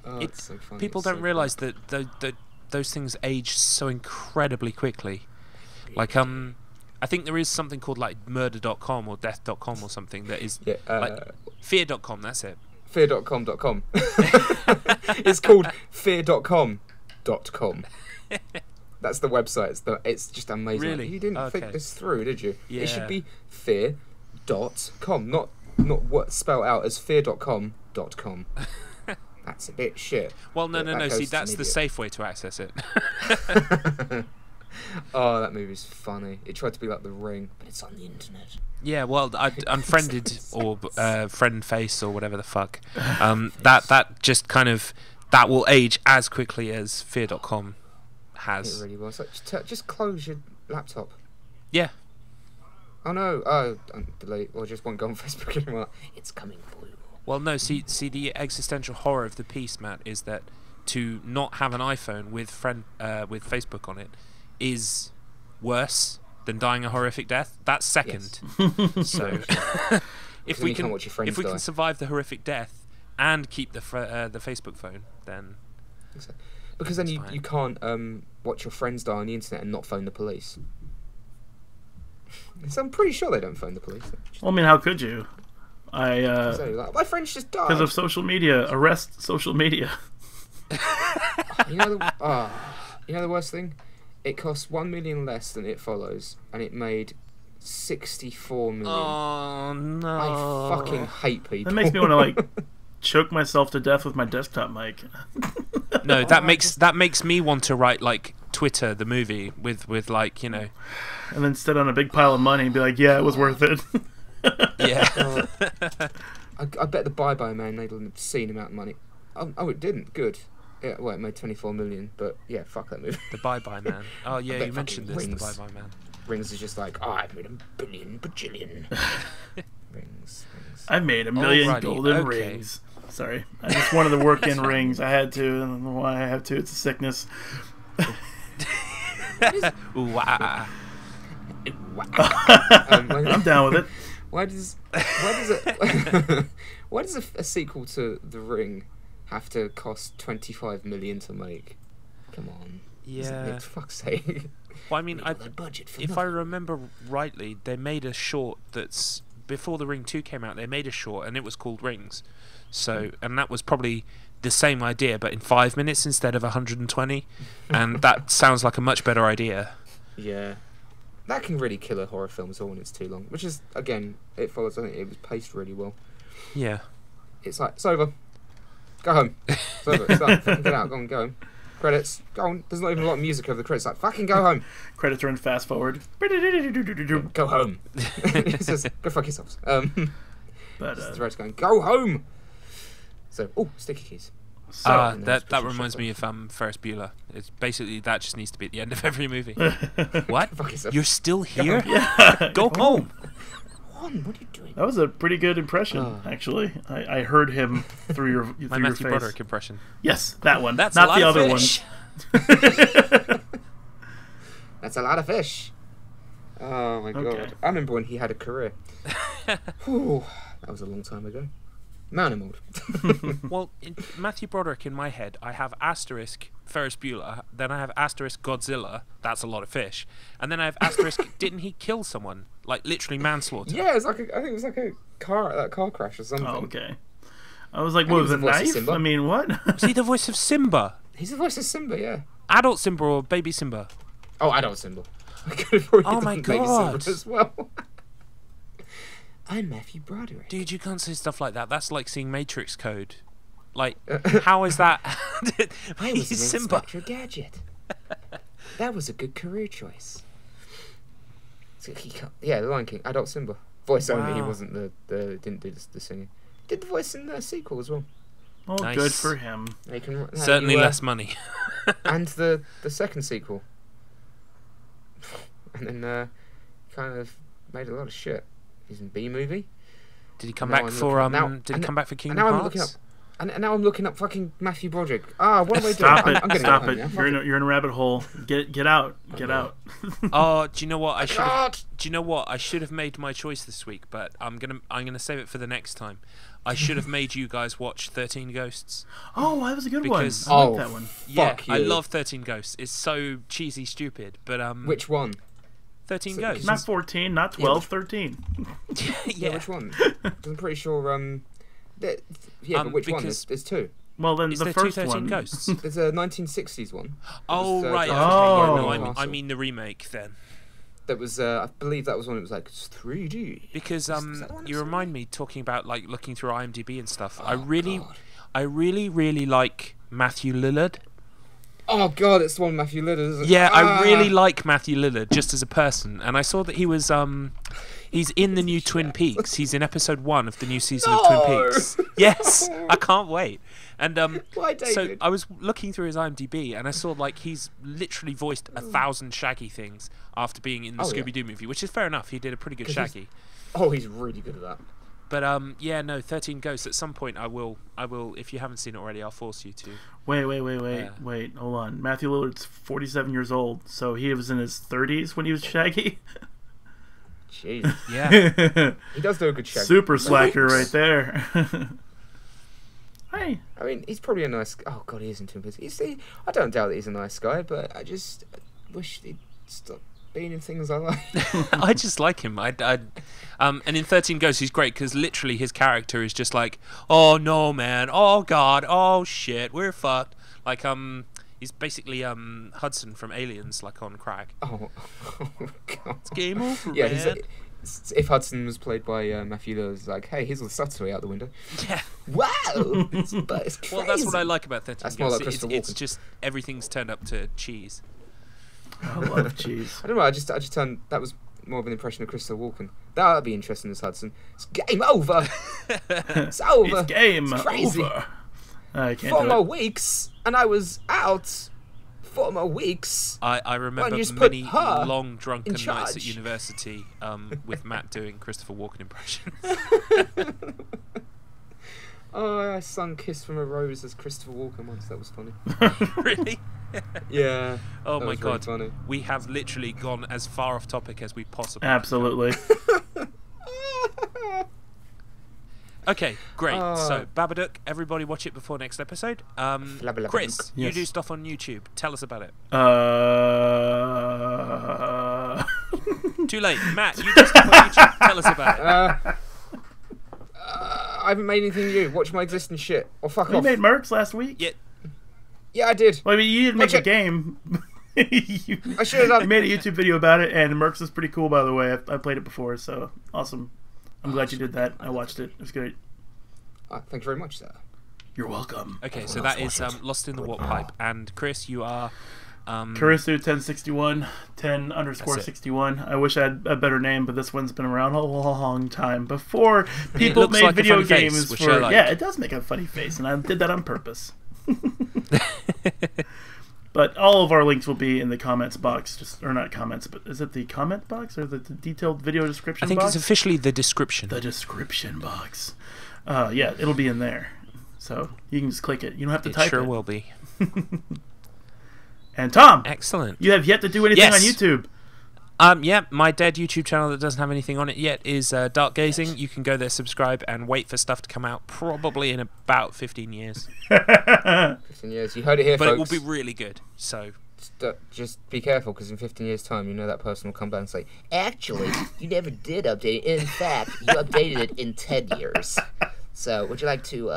Oh, it's so funny. People don't realise that those things age so incredibly quickly. Like I think there is something called like murder.com or death.com or something that is like fear.com. That's it. Fear.com.com. It's called fear.com.com. That's the website. It's just amazing. Really? You didn't think this through, did you? Yeah. It should be fear.com, not what spelled out as fear.com.com. That's a bit shit. Well, no. See, that's the safe way to access it. Oh, that movie's funny. It tried to be like The Ring, but it's on the internet. Yeah, well, Unfriended or Friend Face or whatever the fuck. That just kind of that will age as quickly as Fear.com has. It really will. So just close your laptop. Yeah. Oh no! Oh, delete. Or just won't go on Facebook anymore. It's coming for you. Well, no. See, the existential horror of the piece, Matt, is that to not have an iPhone with Facebook on it is worse than dying a horrific death. That's second. Yes. So if we can survive the horrific death and keep the Facebook phone, then exactly. Because then you can't watch your friends die on the internet and not phone the police. So I'm pretty sure they don't phone the police. Well, I mean, how could you? My friends just died because of social media. Arrest social media. You know the worst thing? It costs 1 million less than It Follows, and it made 64 million. Oh no! I fucking hate people. That makes me want to like choke myself to death with my desktop mic. No, that makes me want to write like Twitter the movie with like, you know. And then sit on a big pile of money and be like, yeah, it was worth it. Yeah. I bet the Bye Bye Man made an obscene amount of money. Oh, it didn't. Good. Yeah, well, it made 24 million, but yeah, fuck that movie. The Bye Bye Man. Oh yeah, bet you mentioned this. Rings. The Bye Bye Man. Rings is just like, oh, I've made a billion bajillion. Rings. I made a million Alrighty, golden okay. rings. Sorry, I just wanted to work in rings. I had to. I don't know why I have to. It's a sickness. Ooh, wah. I'm down with it. Why does a sequel to The Ring have to cost 25 million to make? Come on. Yeah. For fuck's sake. Well, I mean, Budget for if I remember rightly, they made a short that's before The Ring 2 came out. They made a short, and it was called Rings. So, and that was probably the same idea, but in 5 minutes instead of 120. And that sounds like a much better idea. Yeah. That can really kill a horror film as well when it's too long. Which is, again, it follows. I think it was paced really well. Yeah. It's like, it's over. Go home. It's over. It's done. Fucking get out. Go home. Credits. Go on. There's not even a lot of music over the credits. Like, fucking go home. Credits run fast forward. Go home. It says, go fuck yourselves. But the director's going, go home. So, sticky keys. so that reminds me of Ferris Bueller. It's basically that just needs to be at the end of every movie. What? Fuck yourself. You're still here? yeah, Go home. Juan, what are you doing? that was a pretty good impression, actually. I heard him through your My Matthew face. Broderick impression. Yes, that one. That's not a lot the of other fish. one. That's a lot of fish. Oh my Okay. god. I remember when he had a career. Whew, that was a long time ago. Man, I'm old. Well, Matthew Broderick in my head, I have asterisk Ferris Bueller, then I have asterisk Godzilla, that's a lot of fish, and then I have asterisk didn't he kill someone? Like literally manslaughter. Yeah, I think it was like a car crash or something. Oh, okay. I was like, And what he was was a the voice of knife? Simba. I mean, what? Was he the voice of Simba? He's the voice of Simba, yeah. Adult Simba or baby Simba? Oh, adult Simba. I could have already Oh done my Baby God. Simba as well. I'm Matthew Broderick. Dude, you can't say stuff like that. That's like seeing Matrix code. Like, how is that? I was He's an Simba. Inspector Gadget. That was a good career choice. So the Lion King, adult Simba. Voice only, he Wow. wasn't didn't do the singing. Did the voice in the sequel as well. Well, Nice. good for him. He can, Certainly less money. And the second sequel. And then kind of made a lot of shit. He's in B-movie. Did he come Now back I'm for looking- did he come back for And Kingdom now Hearts? I'm looking up. And now I'm looking up fucking Matthew Broderick. Ah, what am I doing? Stop I'm it. gonna Stop go home it. now. You're in a rabbit hole. Get out. Get out. Oh, do you know what? I should. God. Do you know what? I should have made my choice this week, but I'm gonna save it for the next time. I should have made you guys watch 13 Ghosts. Oh, that was a good Because- one. I Oh, like that one. Fuck Yeah, I you. love 13 Ghosts. It's so cheesy, stupid, but Which one? 13 So- Ghosts. Not 14, not 12, 13. Yeah, which one? I'm pretty sure. But which one? because- There's two. Well, then Is the there two first 13 one. Ghosts? There's a 1960s one. Oh, right. Okay, Oh. yeah, no, I Castle. mean the remake then. That was. I believe that was when it was like 3D. Because that the one you that's remind me talking about like looking through IMDb and stuff. Oh, I really God. really like Matthew Lillard. Oh god, it's the one with Matthew Lillard, isn't it? Yeah, Ah! I really like Matthew Lillard just as a person, and I saw that he was he's in the new Twin Peaks. He's in episode 1 of the new season of Twin No! Peaks. Yes, I can't wait. And Why, so David? I was looking through his IMDb, and I saw like he's literally voiced 1,000 Shaggy things after being in the Oh, yeah. Scooby Doo movie, which is fair enough. He did a pretty good 'Cause he's- Shaggy. Oh, he's really good at that. But yeah, no, 13 Ghosts. At some point, I will. If you haven't seen it already, I'll force you to. Wait, Yeah. hold on. Matthew Lillard's 47 years old, so he was in his 30s when he was Shaggy. Jeez, Yeah. he does do a good Shaggy. Super slacker right there. Hey. I mean, he's probably a nice. Oh god, he is in Twin Peaks. I don't doubt that he's a nice guy, but I just wish he'd stop being in things I like. I just like him. And in 13 Ghosts, he's great because literally his character is just like, oh no, man, oh god, oh shit, we're fucked. Like he's basically Hudson from Aliens, like on crack. Oh, god. It's game over, Yeah, man. he's like, if Hudson was played by Matthew Lillard, it's like, hey, here's the subtly out the window. Yeah. Wow, but it's crazy. Well, that's what I like about 13 That's more Ghosts. like Christopher It's Walken. just everything's turned up to cheese. I love cheese. I don't know. I just turned. That was more of an impression of Christopher Walken. That would be interesting as Hudson. It's game over. It's over. It's game It's crazy. over. I can't 4 do more it. weeks, and I was out. 4 more weeks. I remember you just put many her long drunken in nights at charge. university with Matt doing Christopher Walken impressions. Oh, I sung "Kiss from a Rose" as Christopher Walken once. That was funny. Really? Yeah. Oh that my was really god. funny. We have literally gone as far off topic as we possibly Absolutely. Okay, great. Oh. So, Babadook, everybody watch it before next episode. Chris, you Yes. do stuff on YouTube. Tell us about it. Too late. Matt, you do stuff on YouTube. Tell us about it. I haven't made anything new. Watch my existing shit. Or fuck We off. made Mercs last week. Yeah. Yeah, I did. Well, I mean, you didn't make Watch a it. game. you, I should have done. you made a YouTube video about it, and Mercs is pretty cool, by the way. I played it before, so awesome. I'm glad you did that. I watched it. It was great. Thank you very much, sir. You're welcome. Okay, so that is Lost in the Warp Pipe. And Chris, you are... Karisu 1061, 10_61. I wish I had a better name, but this one's been around a long time. Before people looks made like a video funny face, games which for... I like. Yeah, it does make a funny face, and I did that on purpose. But all of our links will be in the comments box, or not comments, but is it the comment box or the detailed video description I think box? it's officially the description. The description box. Yeah, it'll be in there. So you can just click it. You don't have to It type sure it. will be. And Tom, Excellent. you have yet to do anything Yes. on YouTube. Yeah, my dead YouTube channel that doesn't have anything on it yet is Dark Gazing. You can go there, subscribe, and wait for stuff to come out probably in about 15 years. 15 years. You heard it here, But folks. it will be really good. So, Just be careful, because in 15 years' time, you know that person will come back and say, actually, you never did update it. In fact, you updated it in 10 years. So, would you like to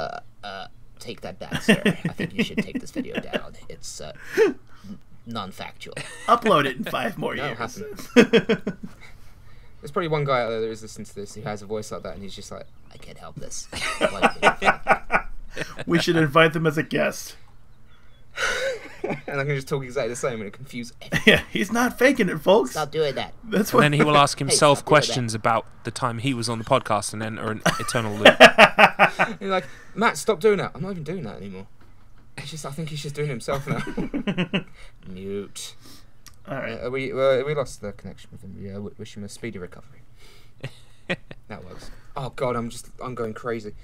take that back, sir? I think you should take this video down. It's non-factual. Upload it in 5 more That'll years. happen. There's probably one guy out there that is listening to this who has a voice like that, and he's just like, I can't help this. We should invite them as a guest. And I can just talk exactly the same and it confuse everyone. Yeah, he's not faking it, folks. Stop doing that. That's and what. then he will ask himself stop doing that. questions about the time he was on the podcast and enter an eternal loop. You're like, Matt, stop doing that. I'm not even doing that anymore. It's just, I think he's just doing it himself now. Mute. All right. We lost the connection with him. Yeah, wish him a speedy recovery. That works. Oh God, I'm going crazy.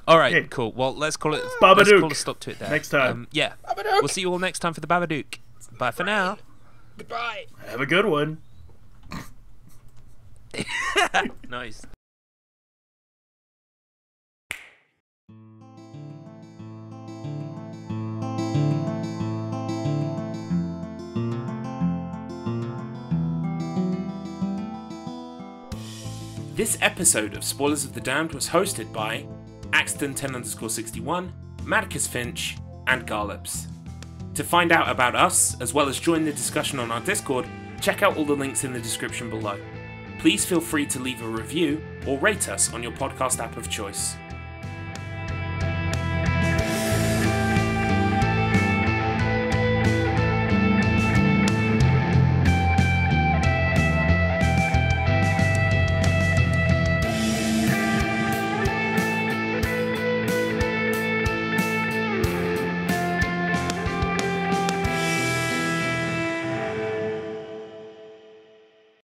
All right, Okay. cool. Well, let's call it. Babadook. Let's call a stop to it there. Next time. Yeah. Babadook. We'll see you all next time for the Babadook. Bye for now. Goodbye. Have a good one. Nice. This episode of Spoilers of the Damned was hosted by Axton 10_61, Madicus Finch, and Garlips. To find out about us, as well as join the discussion on our Discord, check out all the links in the description below. Please feel free to leave a review or rate us on your podcast app of choice.